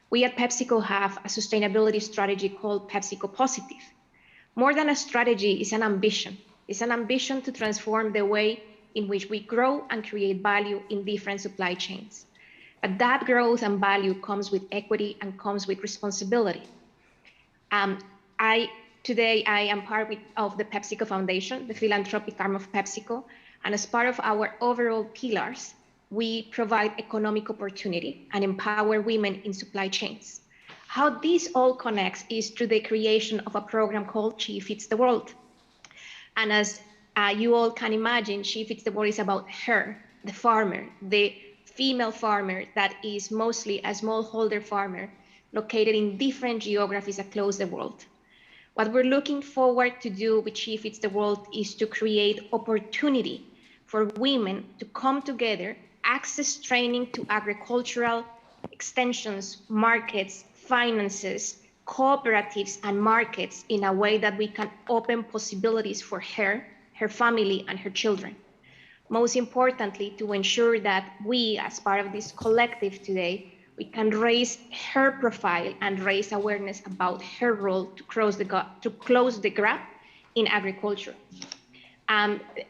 We at PepsiCo have a sustainability strategy called PepsiCo Positive. More than a strategy, it's an ambition. It's an ambition to transform the way in which we grow and create value in different supply chains. But that growth and value comes with equity and comes with responsibility. Today, I am part of the PepsiCo Foundation, the philanthropic arm of PepsiCo, and as part of our overall pillars, we provide economic opportunity and empower women in supply chains. How this all connects is through the creation of a program called She Feeds the World. And as you all can imagine, She Feeds the World is about her, the farmer, the female farmer that is mostly a smallholder farmer located in different geographies across the world. What we're looking forward to do with She Feeds the World is to create opportunity for women to come together, access training to agricultural extensions, markets, finances, cooperatives, and markets in a way that we can open possibilities for her, her family, and her children. Most importantly, to ensure that we, as part of this collective today, we can raise her profile and raise awareness about her role to close the gap in agriculture.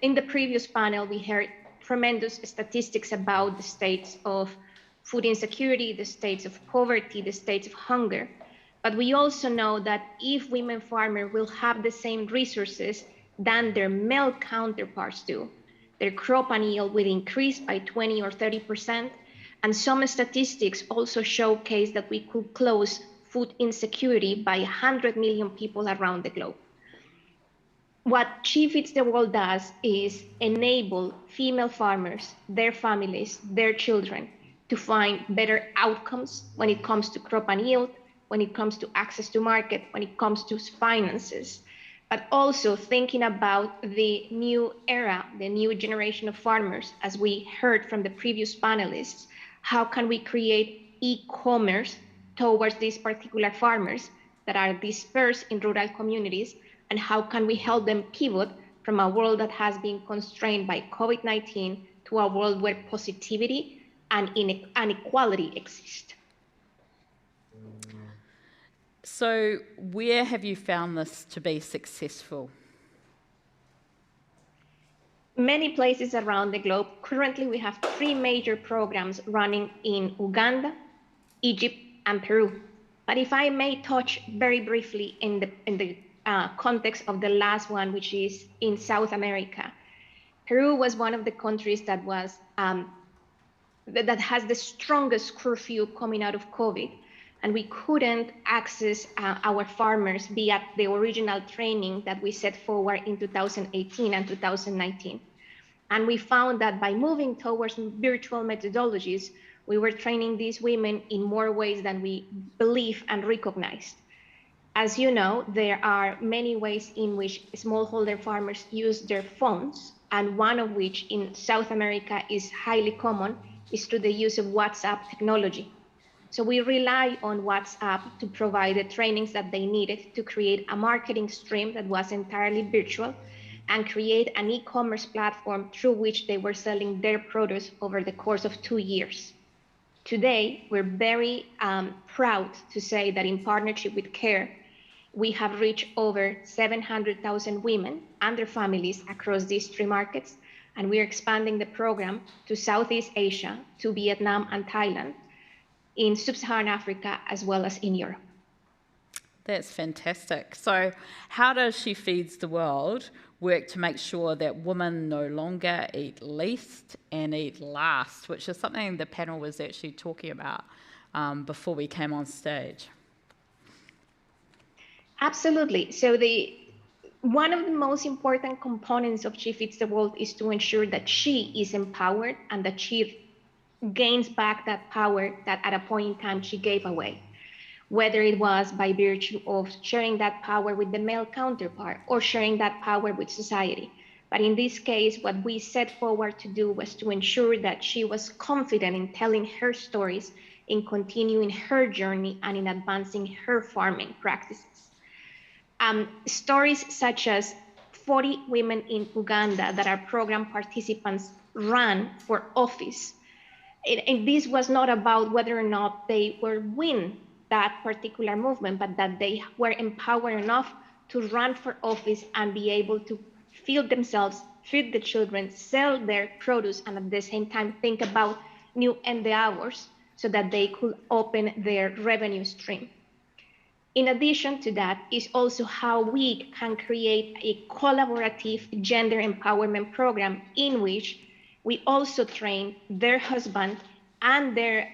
In the previous panel, we heard tremendous statistics about the states of food insecurity, the states of poverty, the states of hunger. But we also know that if women farmers will have the same resources, than their male counterparts do. Their crop and yield will increase by 20 or 30%. And some statistics also showcase that we could close food insecurity by 100 million people around the globe. What She Feeds the World does is enable female farmers, their families, their children to find better outcomes when it comes to crop and yield, when it comes to access to market, when it comes to finances, but also thinking about the new era, the new generation of farmers, as we heard from the previous panelists. How can we create e-commerce towards these particular farmers that are dispersed in rural communities? And how can we help them pivot from a world that has been constrained by COVID-19 to a world where positivity and inequality exist? So where have you found this to be successful? Many places around the globe. Currently, we have 3 major programs running in Uganda, Egypt, and Peru. But if I may touch very briefly in the context of the last one, which is in South America. Peru was one of the countries that was that has the strongest curfew coming out of COVID, and we couldn't access our farmers via the original training that we set forward in 2018 and 2019. And we found that by moving towards virtual methodologies, we were training these women in more ways than we believe and recognized. As you know, there are many ways in which smallholder farmers use their phones, and one of which in South America is highly common is through the use of WhatsApp technology. So we rely on WhatsApp to provide the trainings that they needed to create a marketing stream that was entirely virtual and create an e-commerce platform through which they were selling their produce over the course of 2 years. Today, we're very proud to say that in partnership with CARE, we have reached over 700,000 women and their families across these 3 markets, and we're expanding the program to Southeast Asia, to Vietnam and Thailand, in Sub-Saharan Africa, as well as in Europe. That's fantastic. So how does She Feeds the World work to make sure that women no longer eat least and eat last, which is something the panel was actually talking about before we came on stage? Absolutely. So one of the most important components of She Feeds the World is to ensure that she is empowered and that she gains back that power that at a point in time she gave away, whether it was by virtue of sharing that power with the male counterpart or sharing that power with society. But in this case, what we set forward to do was to ensure that she was confident in telling her stories, in continuing her journey, and in advancing her farming practices. Stories such as 40 women in Uganda that are program participants ran for office. And this was not about whether or not they were win that particular movement, but that they were empowered enough to run for office and be able to feed themselves, feed the children, sell their produce, and at the same time think about new endeavors so that they could open their revenue stream. In addition to that is also how we can create a collaborative gender empowerment program in which we also train their husband and their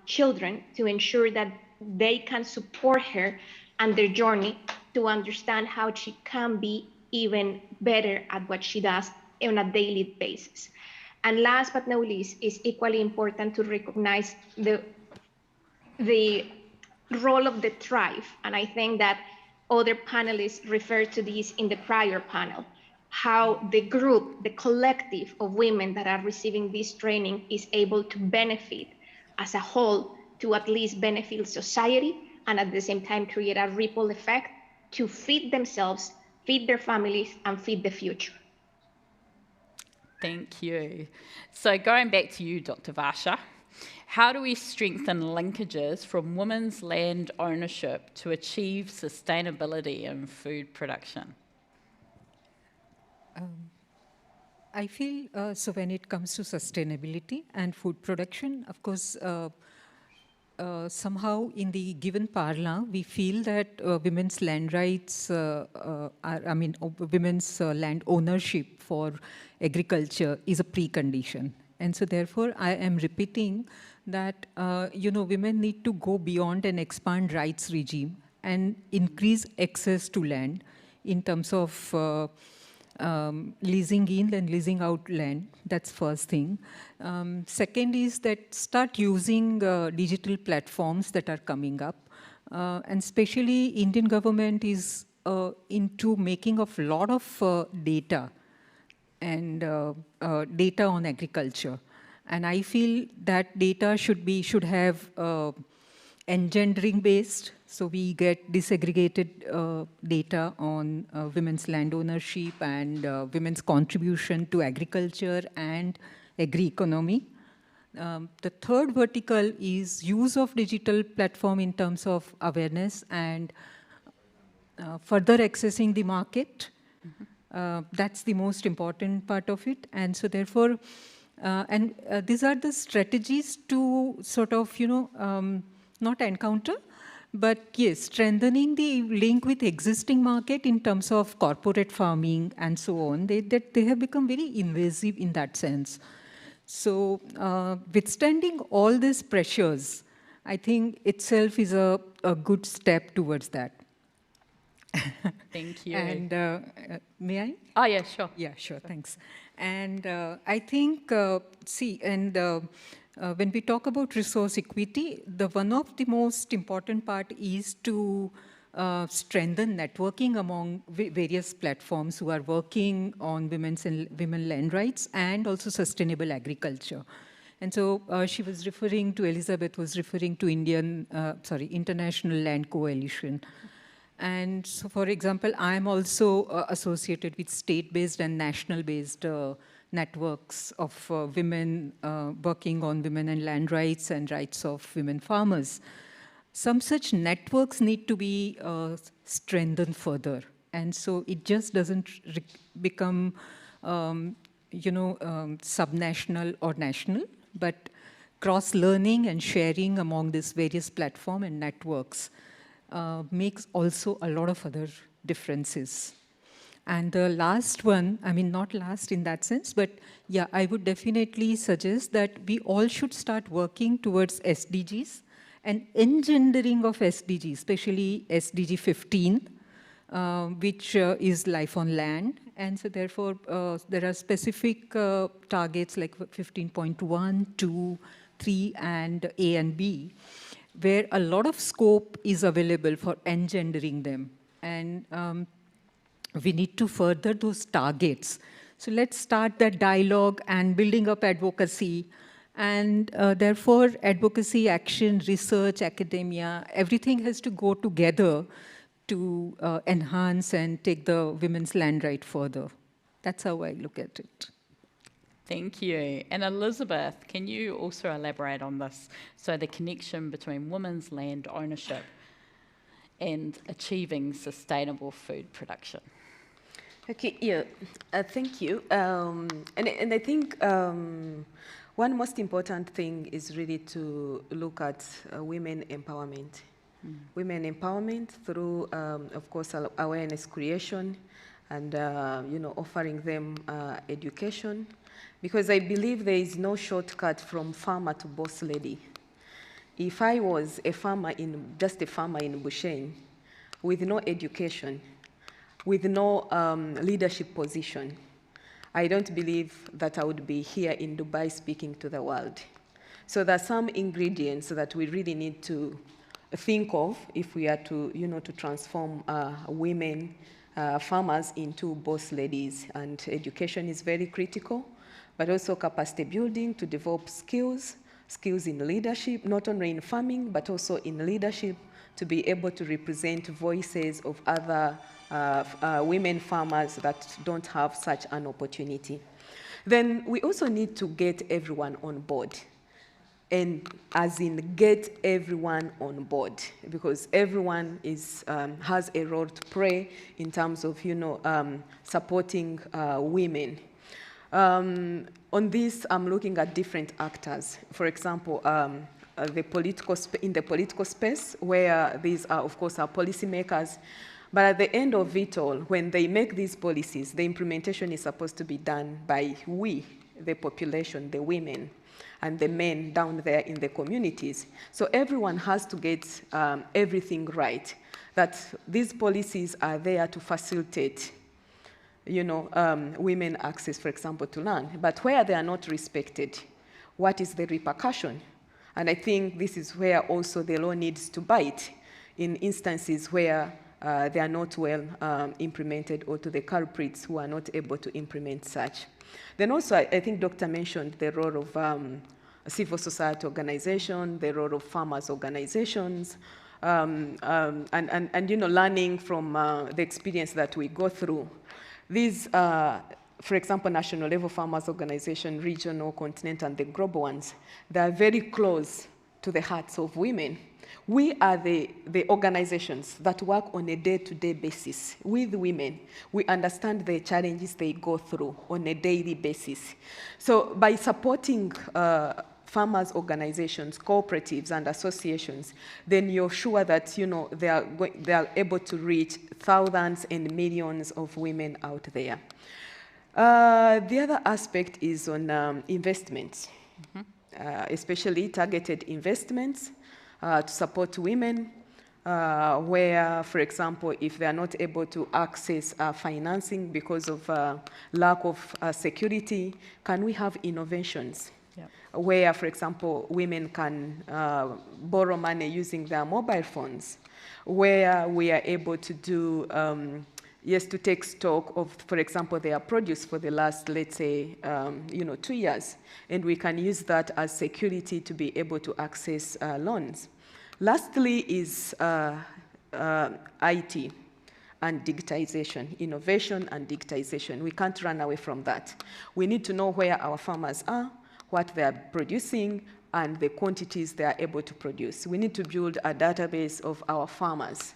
children to ensure that they can support her and their journey to understand how she can be even better at what she does on a daily basis. And last but not least, is equally important to recognize the role of the tribe. And I think that other panelists referred to this in the prior panel, how the group, the collective of women that are receiving this training is able to benefit as a whole, to at least benefit society, and at the same time create a ripple effect to feed themselves, feed their families, and feed the future. Thank you. So going back to you, Dr. Varsha, how do we strengthen linkages from women's land ownership to achieve sustainability in food production? I feel so when it comes to sustainability and food production, of course, somehow in the given parla, we feel that women's land rights, women's land ownership for agriculture is a precondition. And so therefore, I am repeating that, women need to go beyond and expand rights regime and increase access to land in terms of leasing in and leasing out land. That's first thing. Second is that start using digital platforms that are coming up. And especially Indian government is into making of a lot of data and data on agriculture. And I feel that data should have engendering based. So we get disaggregated data on women's land ownership and women's contribution to agriculture and agri-economy. The third vertical is use of digital platform in terms of awareness and further accessing the market. That's the most important part of it. And so therefore, these are the strategies to sort of, not encounter, but yes, strengthening the link with existing market in terms of corporate farming and so on. They have become very invasive in that sense. So withstanding all these pressures, I think itself is a good step towards that. Thank you. And may I? Oh, yeah, sure. Yeah, sure, thanks. And I think, when we talk about resource equity, one of the most important part is to strengthen networking among various platforms who are working on women land rights and also sustainable agriculture. And so Elizabeth was referring to International Land Coalition. And so, for example, I'm also associated with state-based and national-based networks of women working on women and land rights and rights of women farmers. Some such networks need to be strengthened further. And so it just doesn't become, subnational or national, but cross-learning and sharing among these various platforms and networks makes also a lot of other differences. And the last one, not last in that sense, but yeah, I would definitely suggest that we all should start working towards SDGs and engendering of SDGs, especially SDG 15, which is life on land. And so therefore, there are specific targets like 15.1, 2, 3, and A and B, where a lot of scope is available for engendering them. And we need to further those targets. So let's start that dialogue and building up advocacy. And therefore, advocacy, action, research, academia, everything has to go together to enhance and take the women's land right further. That's how I look at it. Thank you. And Elizabeth, can you also elaborate on this? So the connection between women's land ownership and achieving sustainable food production. Okay, yeah, thank you. And I think one most important thing is really to look at women empowerment. Women empowerment through, of course, awareness creation and, offering them education. Because I believe there is no shortcut from farmer to boss lady. If I was just a farmer in Bushane, with no education, with no leadership position, I don't believe that I would be here in Dubai speaking to the world. So there are some ingredients that we really need to think of if we are to, to transform women farmers into boss ladies. And education is very critical, but also capacity building to develop skills in leadership, not only in farming, but also in leadership, to be able to represent voices of other women farmers that don't have such an opportunity. Then we also need to get everyone on board. And as in get everyone on board, because everyone has a role to play in terms of, supporting women. On this, I'm looking at different actors. For example, the political space, where these are, of course, our policymakers. But at the end of it all, when they make these policies, the implementation is supposed to be done by we, the population, the women, and the men down there in the communities. So everyone has to get everything right, that these policies are there to facilitate women access, for example, to land. But where they are not respected, what is the repercussion? And I think this is where also the law needs to bite in instances where they are not well implemented, or to the culprits who are not able to implement such. Then also, I think Dr. mentioned the role of civil society organization, the role of farmers organizations, and learning from the experience that we go through. These, for example, national level farmers organization, regional, continental, and the global ones, they are very close to the hearts of women. We are the organizations that work on a day-to-day basis with women. We understand the challenges they go through on a daily basis. So by supporting farmers' organizations, cooperatives, and associations, then you're sure that they are able to reach thousands and millions of women out there. The other aspect is on investments, especially targeted investments to support women, where, for example, if they are not able to access financing because of lack of security, can we have innovations? Yep. Where, for example, women can borrow money using their mobile phones, where we are able to do, to take stock of, for example, their produce for the last, let's say, 2 years, and we can use that as security to be able to access loans. Lastly is IT and digitization, innovation and digitization. We can't run away from that. We need to know where our farmers are, what they are producing, and the quantities they are able to produce. We need to build a database of our farmers.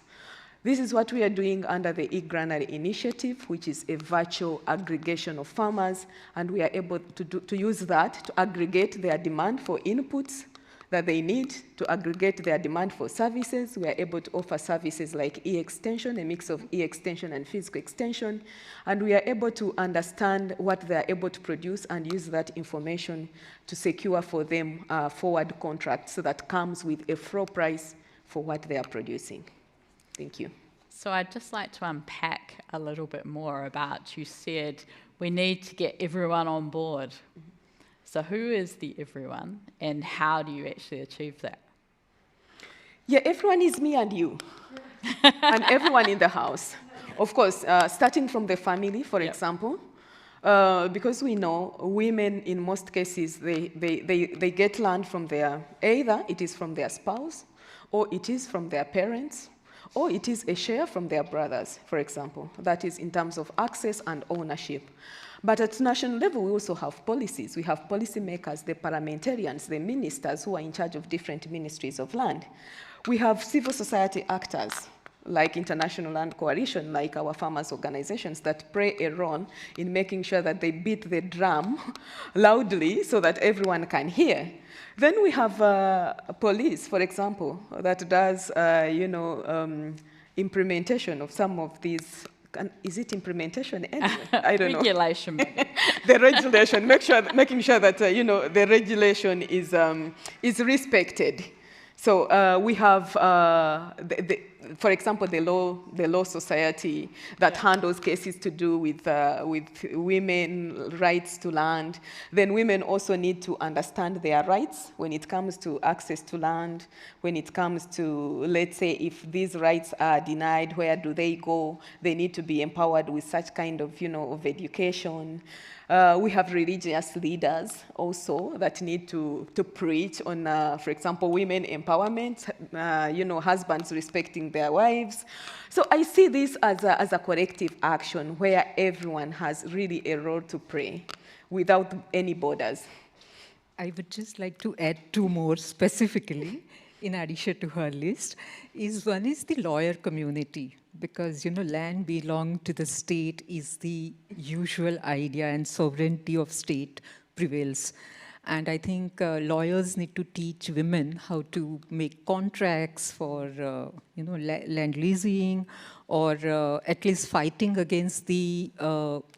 This is what we are doing under the e-Granary initiative, which is a virtual aggregation of farmers, and we are able to use that to aggregate their demand for inputs that they need, to aggregate their demand for services. We are able to offer services like e-extension, a mix of e-extension and physical extension, and we are able to understand what they are able to produce and use that information to secure for them forward contracts that comes with a floor price for what they are producing. Thank you. So I'd just like to unpack a little bit more about, you said we need to get everyone on board. So who is the everyone, and how do you actually achieve that? Yeah, everyone is me and you, and everyone in the house. Of course, starting from the family, for example, because we know women, in most cases, they get land from either it is from their spouse, or it is from their parents, or it is a share from their brothers, for example. That is in terms of access and ownership. But at national level, we also have policies. We have policymakers, the parliamentarians, the ministers who are in charge of different ministries of land. We have civil society actors, like International Land Coalition, like our farmers' organizations, that play a role in making sure that they beat the drum loudly so that everyone can hear. Then we have police, for example, that does, implementation of some of these. Is it implementation anyway? I don't know. Regulation. The regulation, making sure that the regulation is respected. So we have, for example, the law society that handles cases to do with women rights to land. Then women also need to understand their rights when it comes to access to land, when it comes to, let's say, if these rights are denied, where do they go? They need to be empowered with such kind of, of education. We have religious leaders also that need to preach on, for example, women empowerment, husbands respecting their wives. So I see this as a collective action where everyone has really a role to play without any borders. I would just like to add two more specifically in addition to her list. One is the lawyer community, because land belong to the state is the usual idea, and sovereignty of state prevails. And I think lawyers need to teach women how to make contracts for, land leasing, or at least fighting against the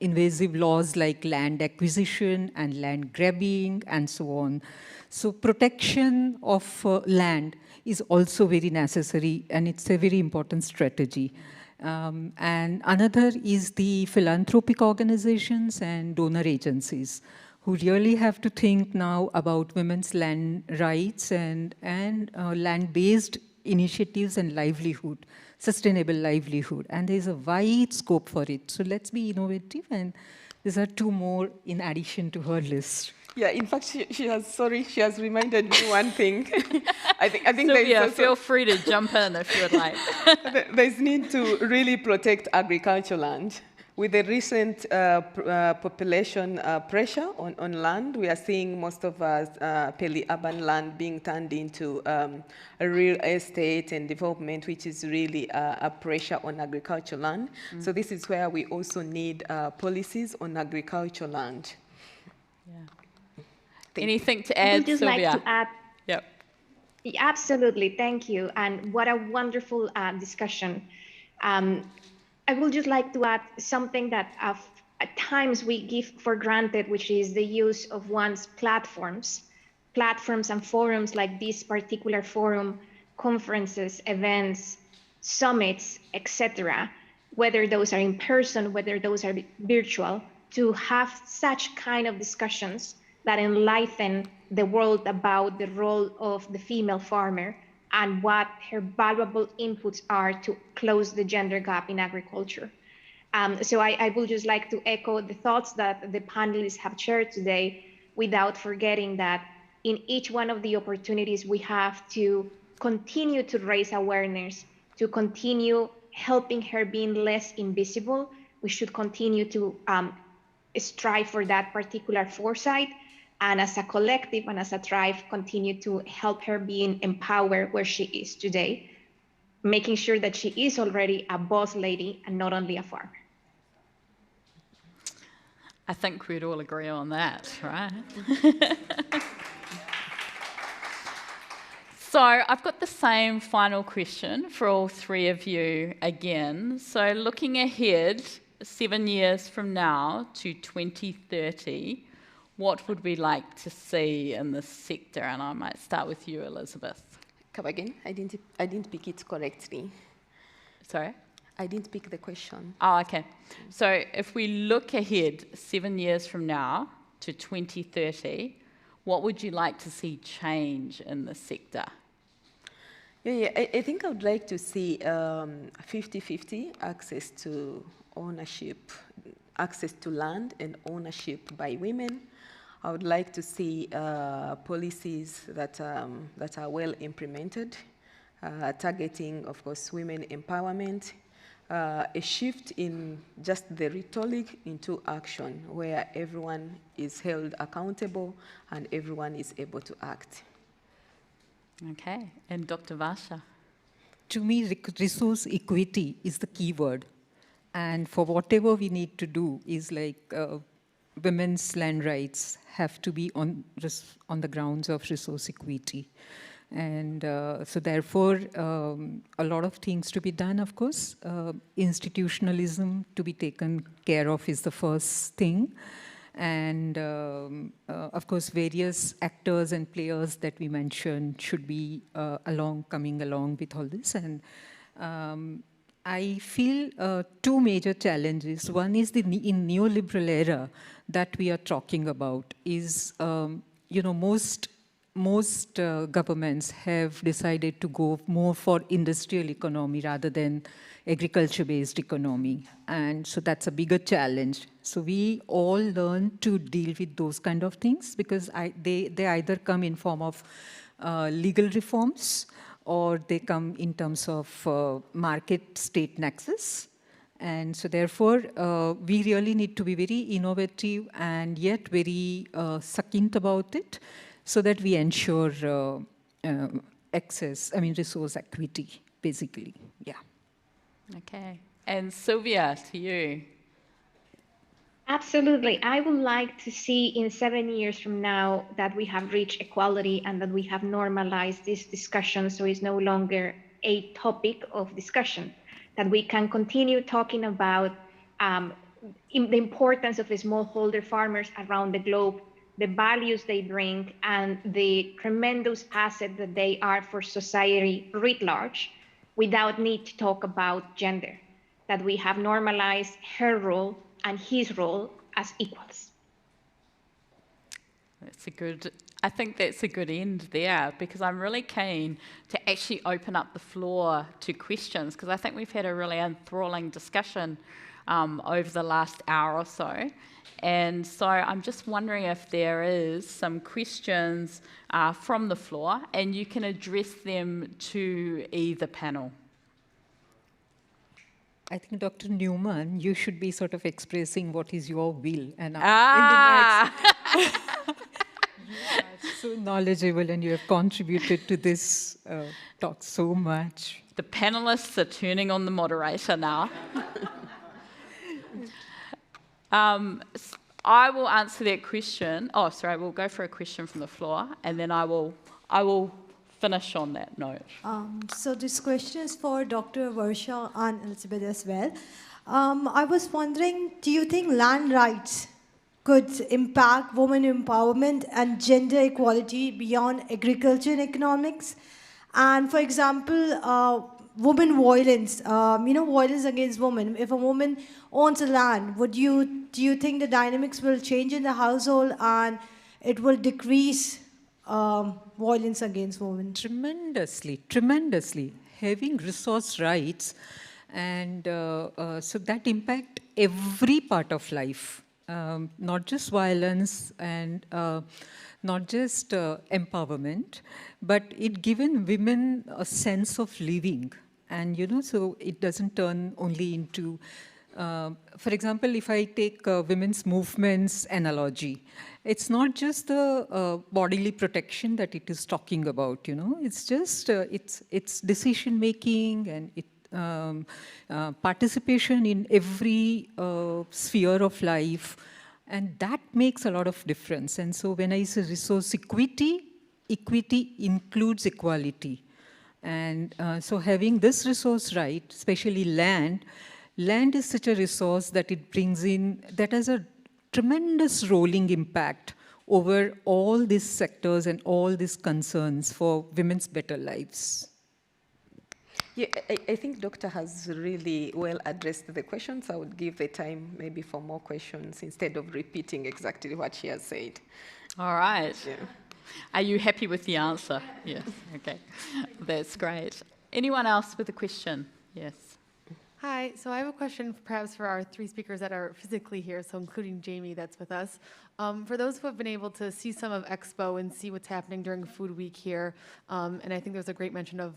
invasive laws like land acquisition and land grabbing and so on. So protection of land is also very necessary, and it's a very important strategy. And another is the philanthropic organizations and donor agencies, who really have to think now about women's land rights and land-based initiatives and livelihood, sustainable livelihood. And there's a wide scope for it. So let's be innovative, and these are two more in addition to her list. Yeah, in fact, she has reminded me one thing. I think Sylvia, feel free to jump in if you would like. There's need to really protect agricultural land. With the recent population pressure on land, we are seeing most of our peri-urban land being turned into real estate and development, which is really a pressure on agricultural land. So this is where we also need policies on agricultural land. Yeah. Anything to add, I would just Sylvia? like to add. Yep. Absolutely, thank you. And what a wonderful discussion. I would just like to add something that at times we give for granted, which is the use of one's platforms and forums like this particular forum, conferences, events, summits, etc., whether those are in person, whether those are virtual, to have such kind of discussions that enlighten the world about the role of the female farmer and what her valuable inputs are to close the gender gap in agriculture. So I would just like to echo the thoughts that the panelists have shared today, without forgetting that in each one of the opportunities we have to continue to raise awareness, to continue helping her being less invisible. We should continue to strive for that particular foresight, and as a collective and as a tribe, continue to help her being empowered where she is today, making sure that she is already a boss lady and not only a farmer. I think we'd all agree on that, right? So I've got the same final question for all three of you again. So looking ahead 7 years from now to 2030, what would we like to see in this sector? And I might start with you, Elizabeth. Come again? I didn't pick it correctly. Sorry? I didn't pick the question. Oh, okay. So if we look ahead 7 years from now to 2030, what would you like to see change in the sector? Yeah, I think I would like to see 50-50 access to ownership, access to land and ownership by women. I would like to see policies that are well implemented, targeting, of course, women empowerment, a shift in just the rhetoric into action, where everyone is held accountable and everyone is able to act. Okay, and Dr. Varsha? To me, resource equity is the key word. And for whatever we need to do is like women's land rights have to be on the grounds of resource equity. And so therefore, a lot of things to be done, of course. Institutionalism to be taken care of is the first thing. And of course, various actors and players that we mentioned should be coming along with all this. And I feel two major challenges. One is in neoliberal era that we are talking about is, most governments have decided to go more for industrial economy rather than agriculture-based economy. And so that's a bigger challenge. So we all learn to deal with those kind of things because they either come in form of legal reforms or they come in terms of market-state nexus. And so therefore, we really need to be very innovative and yet very succinct about it so that we ensure resource equity, basically, yeah. Okay, and Sylvia, to you. Absolutely. I would like to see in 7 years from now that we have reached equality and that we have normalized this discussion so it's no longer a topic of discussion, that we can continue talking about the importance of the smallholder farmers around the globe, the values they bring, and the tremendous asset that they are for society writ large, without need to talk about gender, that we have normalized her role and his role as equals. I think that's a good end there, because I'm really keen to actually open up the floor to questions, because I think we've had a really enthralling discussion over the last hour or so. And so I'm just wondering if there is some questions from the floor, and you can address them to either panel. I think, Dr. Newman, you should be sort of expressing what is your will. And you are so knowledgeable and you have contributed to this talk so much. The panelists are turning on the moderator now. I will answer that question. Oh, sorry, we'll go for a question from the floor, and then I will finish on that note. So this question is for Dr. Varsha and Elizabeth as well. I was wondering, do you think land rights could impact women empowerment and gender equality beyond agriculture and economics? And for example, women violence, violence against women. If a woman owns a land, do you think the dynamics will change in the household and it will decrease violence against women? Tremendously. Having resource rights, and so that impact every part of life, not just violence and not just empowerment, but it given women a sense of living. And, so it doesn't turn only into, for example, if I take women's movements analogy, it's not just the bodily protection that it is talking about, it's just, it's decision-making and participation in every sphere of life, and that makes a lot of difference. And so when I say resource equity, equity includes equality. And so having this resource right, especially land is such a resource that it brings in, that has a tremendous rolling impact over all these sectors and all these concerns for women's better lives. Yeah, I think Doctor has really well addressed the questions. I would give the time maybe for more questions instead of repeating exactly what she has said. All right. Yeah. Are you happy with the answer? Yes. Okay. That's great. Anyone else with a question? Yes. Hi, so I have a question perhaps for our three speakers that are physically here, so including Jamie that's with us. For those who have been able to see some of Expo and see what's happening during Food Week here, and I think there's a great mention of,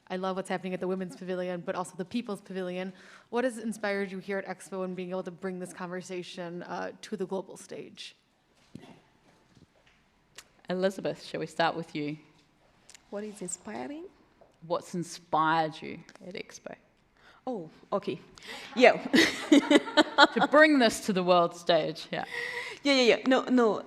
I love what's happening at the Women's Pavilion, but also the People's Pavilion. What has inspired you here at Expo and being able to bring this conversation to the global stage? Elizabeth, shall we start with you? What is inspiring? What's inspired you at Expo? Oh, okay. Yeah. To bring this to the world stage, yeah. Yeah. No.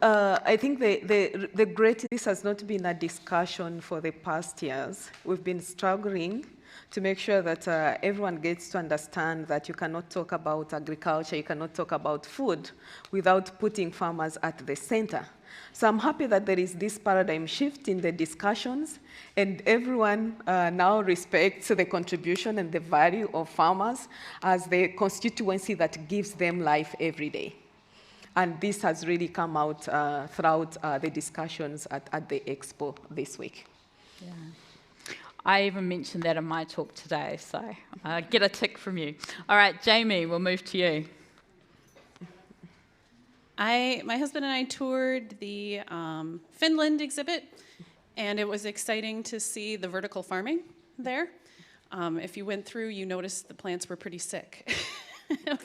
I think this has not been a discussion for the past years. We've been struggling to make sure that everyone gets to understand that you cannot talk about agriculture, you cannot talk about food without putting farmers at the center. So I'm happy that there is this paradigm shift in the discussions, and everyone now respects the contribution and the value of farmers as the constituency that gives them life every day. And this has really come out throughout the discussions at the Expo this week. Yeah. I even mentioned that in my talk today, so get a tick from you. All right, Jamie, we'll move to you. My husband and I toured the Finland exhibit, and it was exciting to see the vertical farming there. If you went through, you noticed the plants were pretty sick.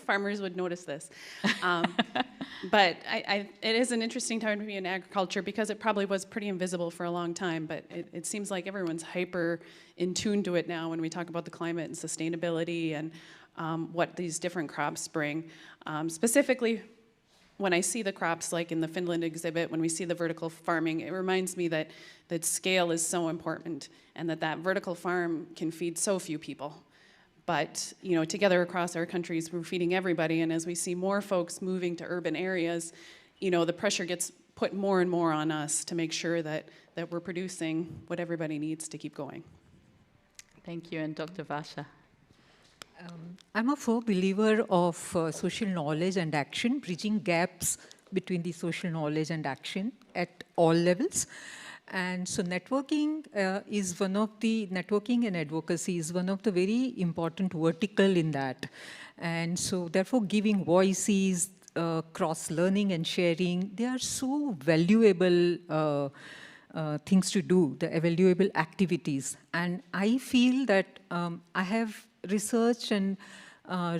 Farmers would notice this. But it is an interesting time to be in agriculture because it probably was pretty invisible for a long time, but it seems like everyone's hyper in tune to it now when we talk about the climate and sustainability and what these different crops bring. Specifically when I see the crops like in the Finland exhibit, when we see the vertical farming, it reminds me that scale is so important and that vertical farm can feed so few people. But together across our countries, we're feeding everybody, and as we see more folks moving to urban areas, the pressure gets put more and more on us to make sure that we're producing what everybody needs to keep going. Thank you, and Dr. Varsha. I'm a firm believer of social knowledge and action, bridging gaps between the social knowledge and action at all levels. And so networking networking and advocacy is one of the very important vertical in that. And so therefore giving voices, cross-learning and sharing, they are so valuable things to do, the valuable activities. And I feel that I have researched and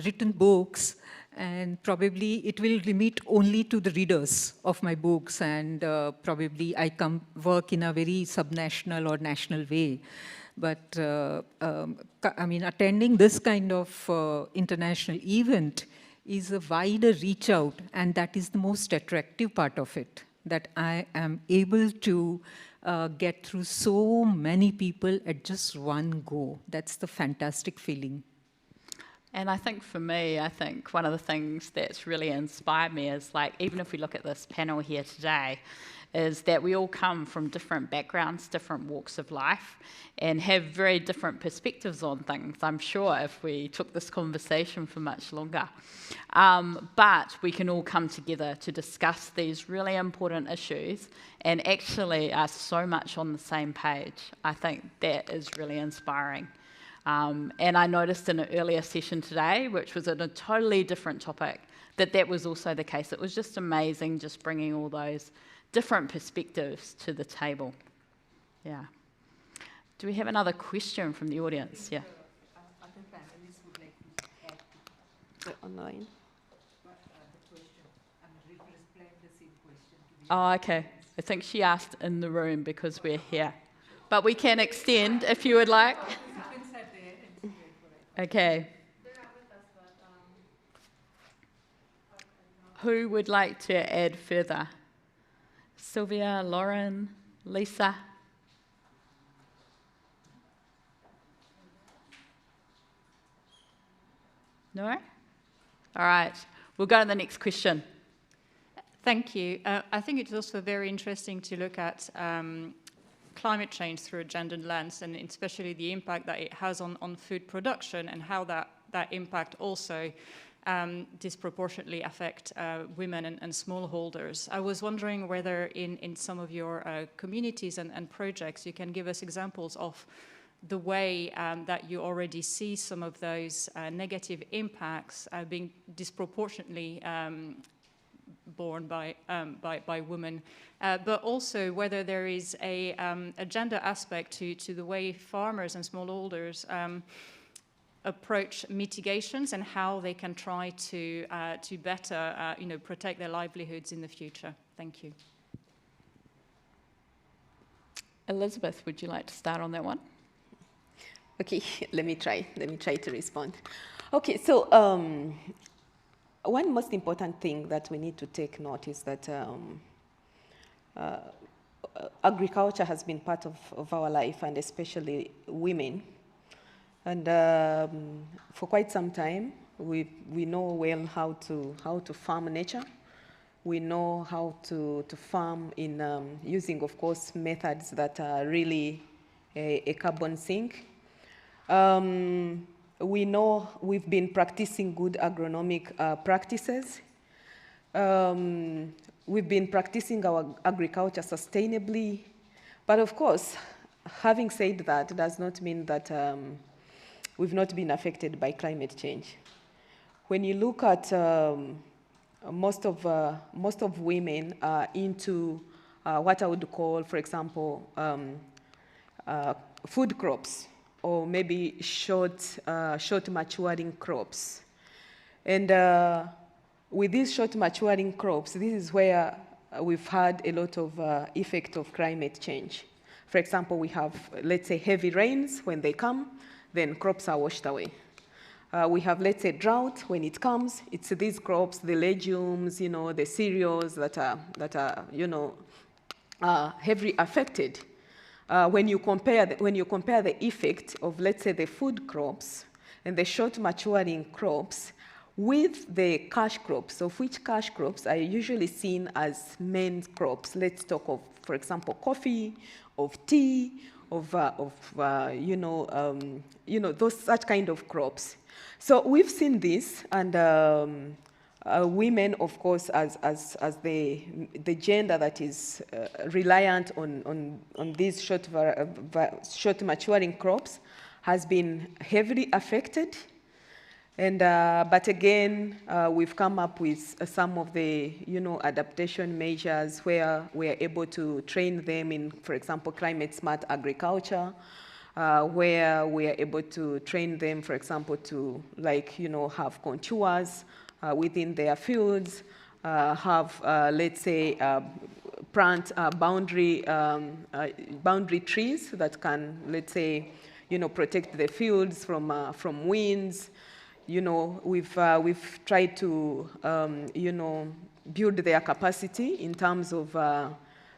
written books, and probably it will limit only to the readers of my books, and probably I work in a very subnational or national way. But I mean, attending this kind of international event is a wider reach out, and that is the most attractive part of it, that I am able to get through so many people at just one go. That's the fantastic feeling. And I think for me, one of the things that's really inspired me is, like, even if we look at this panel here today, is that we all come from different backgrounds, different walks of life, and have very different perspectives on things, I'm sure, if we took this conversation for much longer. But we can all come together to discuss these really important issues and actually are so much on the same page. I think that is really inspiring. And I noticed in an earlier session today, which was on a totally different topic, that was also the case. It was just amazing just bringing all those different perspectives to the table. Yeah. Do we have another question from the audience? Yeah. Other panelists would like to add to online. The question. I'm replying the same question to the Oh, okay. I think she asked in the room because we're here. But we can extend if you would like. Okay. Who would like to add further? Sylvia, Lauren, Lisa? No? All right. We'll go to the next question. Thank you. I think it's also very interesting to look at climate change through a gendered lens, and especially the impact that it has on food production, and how that impact also disproportionately affect women and smallholders. I was wondering whether in some of your communities and projects you can give us examples of the way that you already see some of those negative impacts being disproportionately borne by women, but also whether there is a gender aspect to the way farmers and smallholders approach mitigations, and how they can try to better protect their livelihoods in the future. Thank you. Elizabeth, would you like to start on that one? Okay, let me try to respond. Okay, so one most important thing that we need to take note is that agriculture has been part of our life, and especially women. And for quite some time, we know well how to farm nature. We know how to farm in using, of course, methods that are really a carbon sink. We know we've been practicing good agronomic practices. We've been practicing our agriculture sustainably. But of course, having said that, does not mean that we've not been affected by climate change. When you look at most of women are into what I would call, for example, food crops, or maybe short maturing crops. And with these short maturing crops, this is where we've had a lot of effect of climate change. For example, we have, let's say, heavy rains. When they come, then crops are washed away. We have, let's say, drought. When it comes, it's these crops, the legumes, the cereals that are heavily affected. When you compare the effect of, let's say, the food crops and the short maturing crops with the cash crops, of which cash crops are usually seen as main crops. Let's talk of, for example, coffee, of tea, of those such kind of crops. So we've seen this, and women, of course, as the gender that is reliant on these short maturing crops, has been heavily affected. And but again, we've come up with some of the adaptation measures where we are able to train them in, for example, climate smart agriculture, where we are able to train them, for example, to have contours within their fields, let's say, plant boundary trees that can, let's say, protect the fields from winds. We've tried to, build their capacity in terms of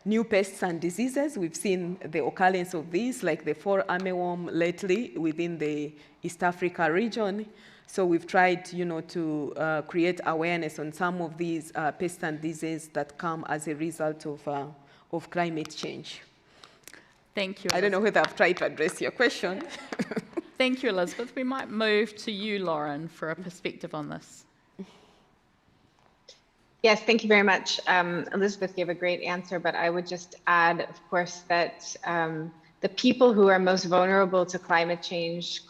new pests and diseases. We've seen the occurrence of these, like the fall armyworm lately within the East Africa region. So we've tried, to create awareness on some of these pests and diseases that come as a result of climate change. Thank you, I don't know whether I've tried to address your question. Thank you, Elizabeth. We might move to you, Lauren, for a perspective on this. Yes, thank you very much. Elizabeth gave a great answer, but I would just add, of course, that the people who are most vulnerable to climate change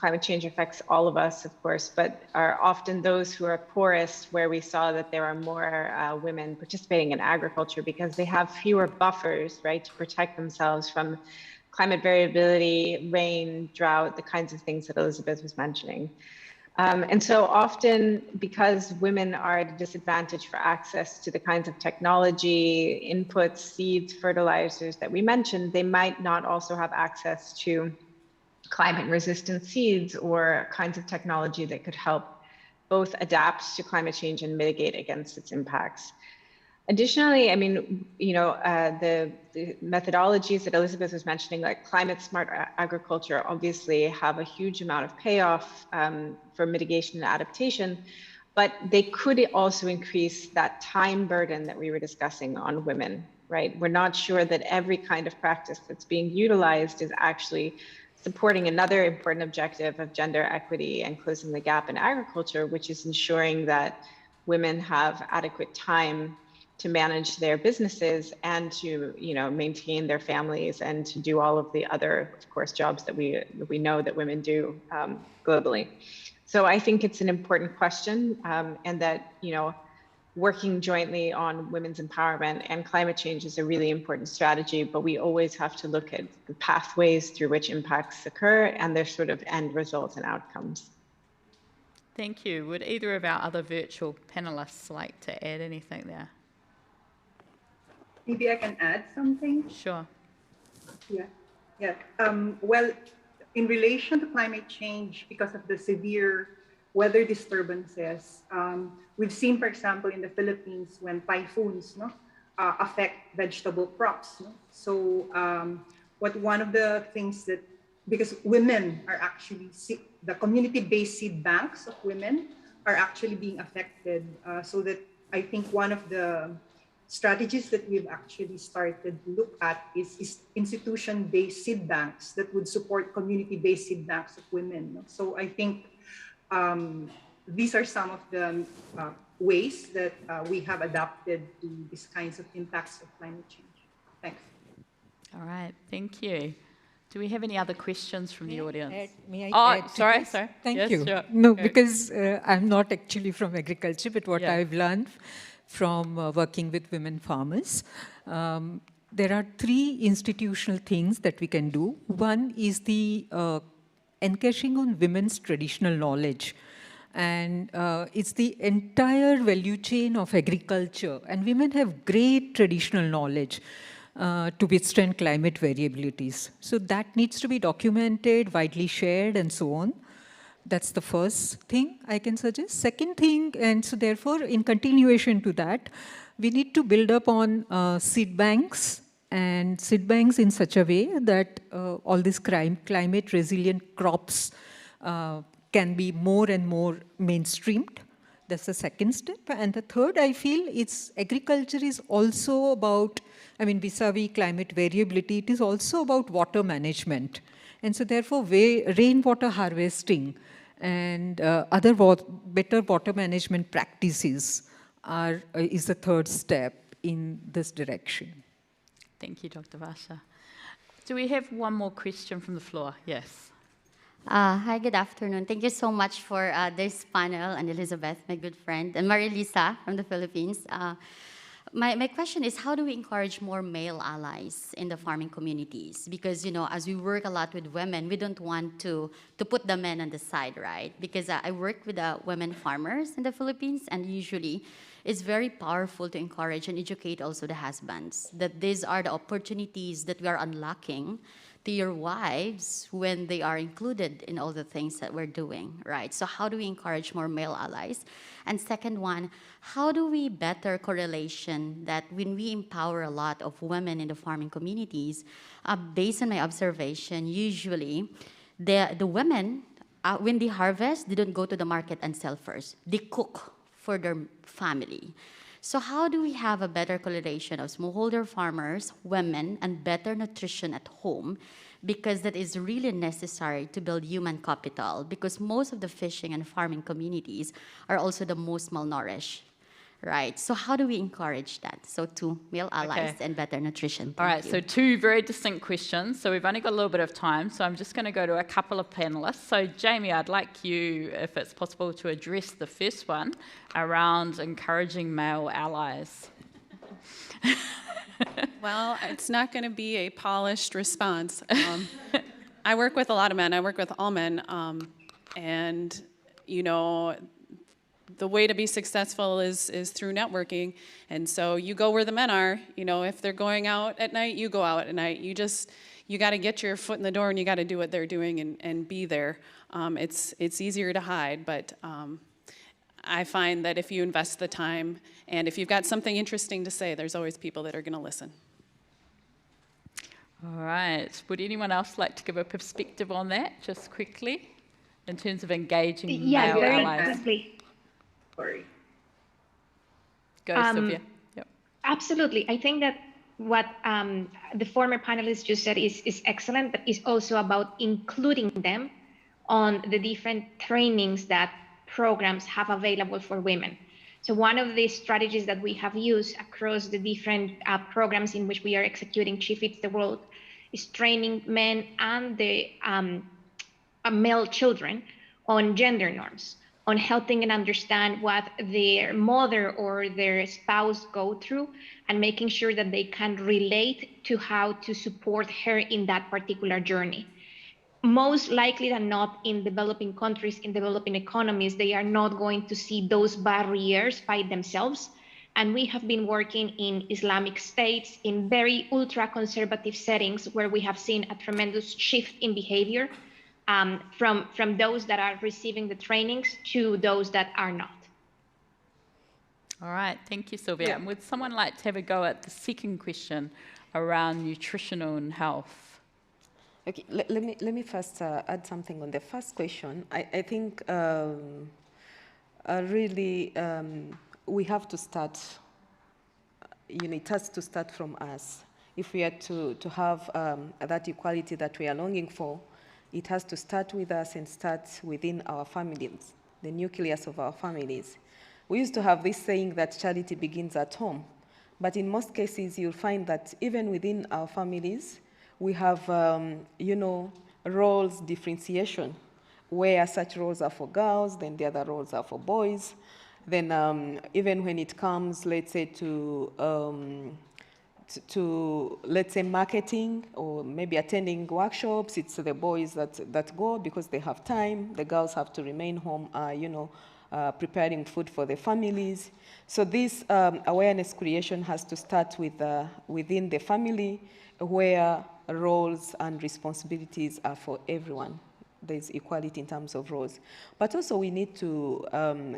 affects all of us, of course, but are often those who are poorest, where we saw that there are more women participating in agriculture because they have fewer buffers, right, to protect themselves from climate variability, rain, drought, the kinds of things that Elizabeth was mentioning. And so often, because women are at a disadvantage for access to the kinds of technology, inputs, seeds, fertilizers that we mentioned, they might not also have access to climate-resistant seeds or kinds of technology that could help both adapt to climate change and mitigate against its impacts. Additionally, I mean, the methodologies that Elizabeth was mentioning, like climate smart agriculture, obviously have a huge amount of payoff for mitigation and adaptation, but they could also increase that time burden that we were discussing on women, right? We're not sure that every kind of practice that's being utilized is actually supporting another important objective of gender equity and closing the gap in agriculture, which is ensuring that women have adequate time to manage their businesses and to maintain their families and to do all of the other, of course, jobs that we know that women do globally. So I think it's an important question, and that working jointly on women's empowerment and climate change is a really important strategy, but we always have to look at the pathways through which impacts occur and their sort of end results and outcomes. Thank you. Would either of our other virtual panelists like to add anything there? Maybe I can add something. Sure. Yeah. Well, in relation to climate change, because of the severe weather disturbances, we've seen, for example, in the Philippines, when typhoons affect vegetable crops. So one of the things that, because women are actually, the community-based seed banks of women are actually being affected, so that I think one of the strategies that we've actually started to look at is institution-based seed banks that would support community-based seed banks of women. So I think these are some of the ways that we have adapted to these kinds of impacts of climate change. Thanks. All right, thank you. Do we have any other questions from the audience? May I add sorry. Thank yes, you. Sure. No, Go. because I'm not actually from agriculture, but what I've learned from working with women farmers, there are 3 institutional things that we can do. One is the encashing on women's traditional knowledge. And it's the entire value chain of agriculture. And women have great traditional knowledge to withstand climate variabilities. So that needs to be documented, widely shared, and so on. That's the first thing I can suggest. Second thing, and so therefore, in continuation to that, we need to build up on seed banks, and seed banks in such a way that all these climate resilient crops can be more and more mainstreamed. That's the second step. And the third, I feel, it's agriculture is also about, I mean, vis-a-vis climate variability, it is also about water management. And so therefore, rainwater harvesting and other better water management practices is the third step in this direction. Thank you, Dr. Varsha. Do we have one more question from the floor? Yes. Hi, good afternoon. Thank you so much for this panel, and Elizabeth, my good friend, and Marilisa from the Philippines. My question is, how do we encourage more male allies in the farming communities? Because, you know, as we work a lot with women, we don't want to put the men on the side, right? Because I work with women farmers in the Philippines, and usually it's very powerful to encourage and educate also the husbands that these are the opportunities that we are unlocking to your wives when they are included in all the things that we're doing, right? So how do we encourage more male allies? And second one, how do we better correlation that when we empower a lot of women in the farming communities, based on my observation, usually the women, when they harvest, they don't go to the market and sell first. They cook for their family. So how do we have a better correlation of smallholder farmers, women, and better nutrition at home? Because that is really necessary to build human capital, because most of the fishing and farming communities are also the most malnourished, right? So how do we encourage that? So two, male allies and better nutrition. All right, so two very distinct questions. So we've only got a little bit of time, so I'm just going to go to a couple of panelists. So Jamie, I'd like you, if it's possible, to address the first one around encouraging male allies. Well, it's not going to be a polished response. I work with a lot of men. I work with all men. And, you know, the way to be successful is through networking. And so you go where the men are. You know, if they're going out at night, you go out at night. You got to get your foot in the door, and you got to do what they're doing and be there. It's easier to hide, but I find that if you invest the time and if you've got something interesting to say, there's always people that are going to listen. All right. Would anyone else like to give a perspective on that, just quickly, in terms of engaging male allies? Quickly. Sorry. Go, Sylvia. Yep. Absolutely. I think that what the former panelists just said is excellent, but it's also about including them on the different trainings that programs have available for women. So one of the strategies that we have used across the different programs in which we are executing She Feeds the World is training men and the male children on gender norms, on helping them understand what their mother or their spouse go through, and making sure that they can relate to how to support her in that particular journey. Most likely than not, in developing countries, in developing economies, they are not going to see those barriers by themselves. And we have been working in Islamic states, in very ultra-conservative settings, where we have seen a tremendous shift in behavior from those that are receiving the trainings to those that are not. All right, thank you, Sylvia. Yeah. And would someone like to have a go at the second question around nutritional and health? Okay, let me first add something on the first question. I think really we have to start, you know, it has to start from us. If we are to have that equality that we are longing for, it has to start with us and start within our families, the nucleus of our families. We used to have this saying that charity begins at home, but in most cases you'll find that even within our families, we have, you know, roles differentiation, where such roles are for girls, then the other roles are for boys. Then even when it comes, let's say, to let's say, marketing or maybe attending workshops, it's the boys that go because they have time. The girls have to remain home, you know, preparing food for their families. So this awareness creation has to start with within the family, where roles and responsibilities are for everyone. there's equality in terms of roles. But also we need to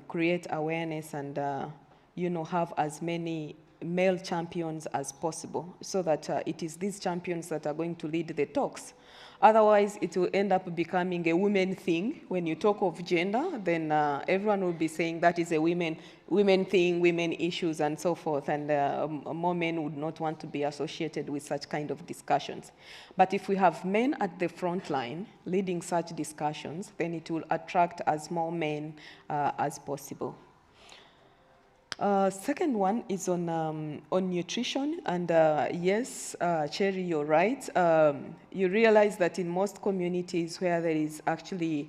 create awareness and, have as many male champions as possible, so that it is these champions that are going to lead the talks. Otherwise, it will end up becoming a women thing. When you talk of gender, then everyone will be saying that is a women thing, women issues, and so forth, and more men would not want to be associated with such kind of discussions. But if we have men at the front line leading such discussions, then it will attract as more men as possible. Second one is on nutrition, and yes, Cherry, you're right. You realize that in most communities where there is actually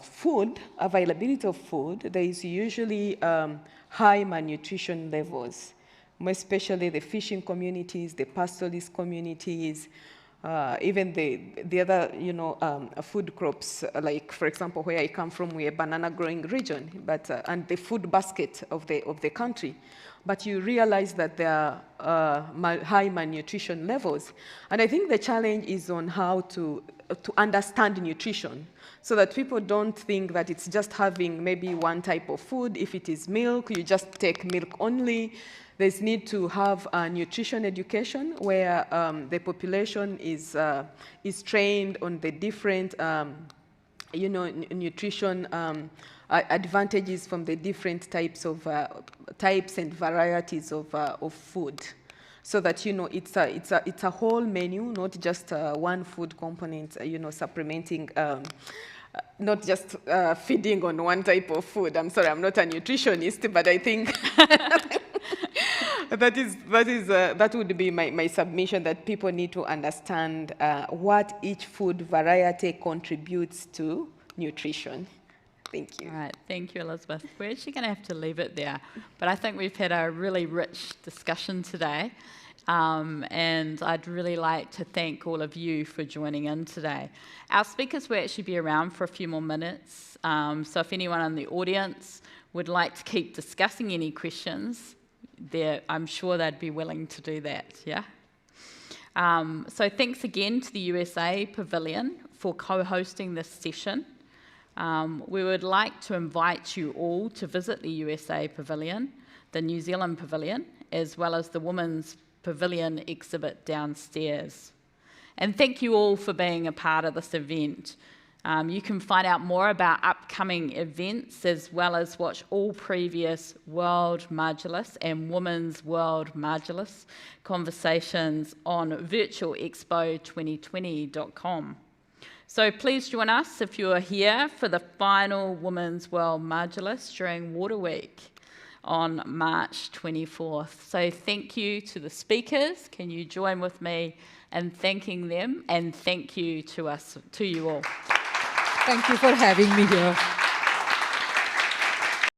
food, availability of food, there is usually high malnutrition levels, more especially the fishing communities, the pastoralist communities, even the other, food crops, like, for example, where I come from, we're a banana growing region, but and the food basket of the country. But you realize that there are high malnutrition levels. And I think the challenge is on how to understand nutrition, so that people don't think that it's just having maybe one type of food. If it is milk, you just take milk only. There's need to have nutrition education where the population is trained on the different, nutrition advantages from the different types and varieties of food, so that it's a whole menu, not just one food component. Supplementing. Not just feeding on one type of food. I'm sorry, I'm not a nutritionist, but I think that would be my submission, that people need to understand what each food variety contributes to nutrition. Thank you. All right, thank you, Elizabeth. We're actually going to have to leave it there, but I think we've had a really rich discussion today. And I'd really like to thank all of you for joining in today. Our speakers will actually be around for a few more minutes, so if anyone in the audience would like to keep discussing any questions, I'm sure they'd be willing to do that, yeah? So thanks again to the USA Pavilion for co-hosting this session. We would like to invite you all to visit the USA Pavilion, the New Zealand Pavilion, as well as the Women's Pavilion exhibit downstairs. And thank you all for being a part of this event. You can find out more about upcoming events, as well as watch all previous World Majlis and Women's World Majlis conversations on virtualexpo2020.com. So please join us if you are here for the final Women's World Majlis during Water Week on March 24th. So thank you to the speakers. Can you join with me in thanking them, and thank you to you all. Thank you for having me here.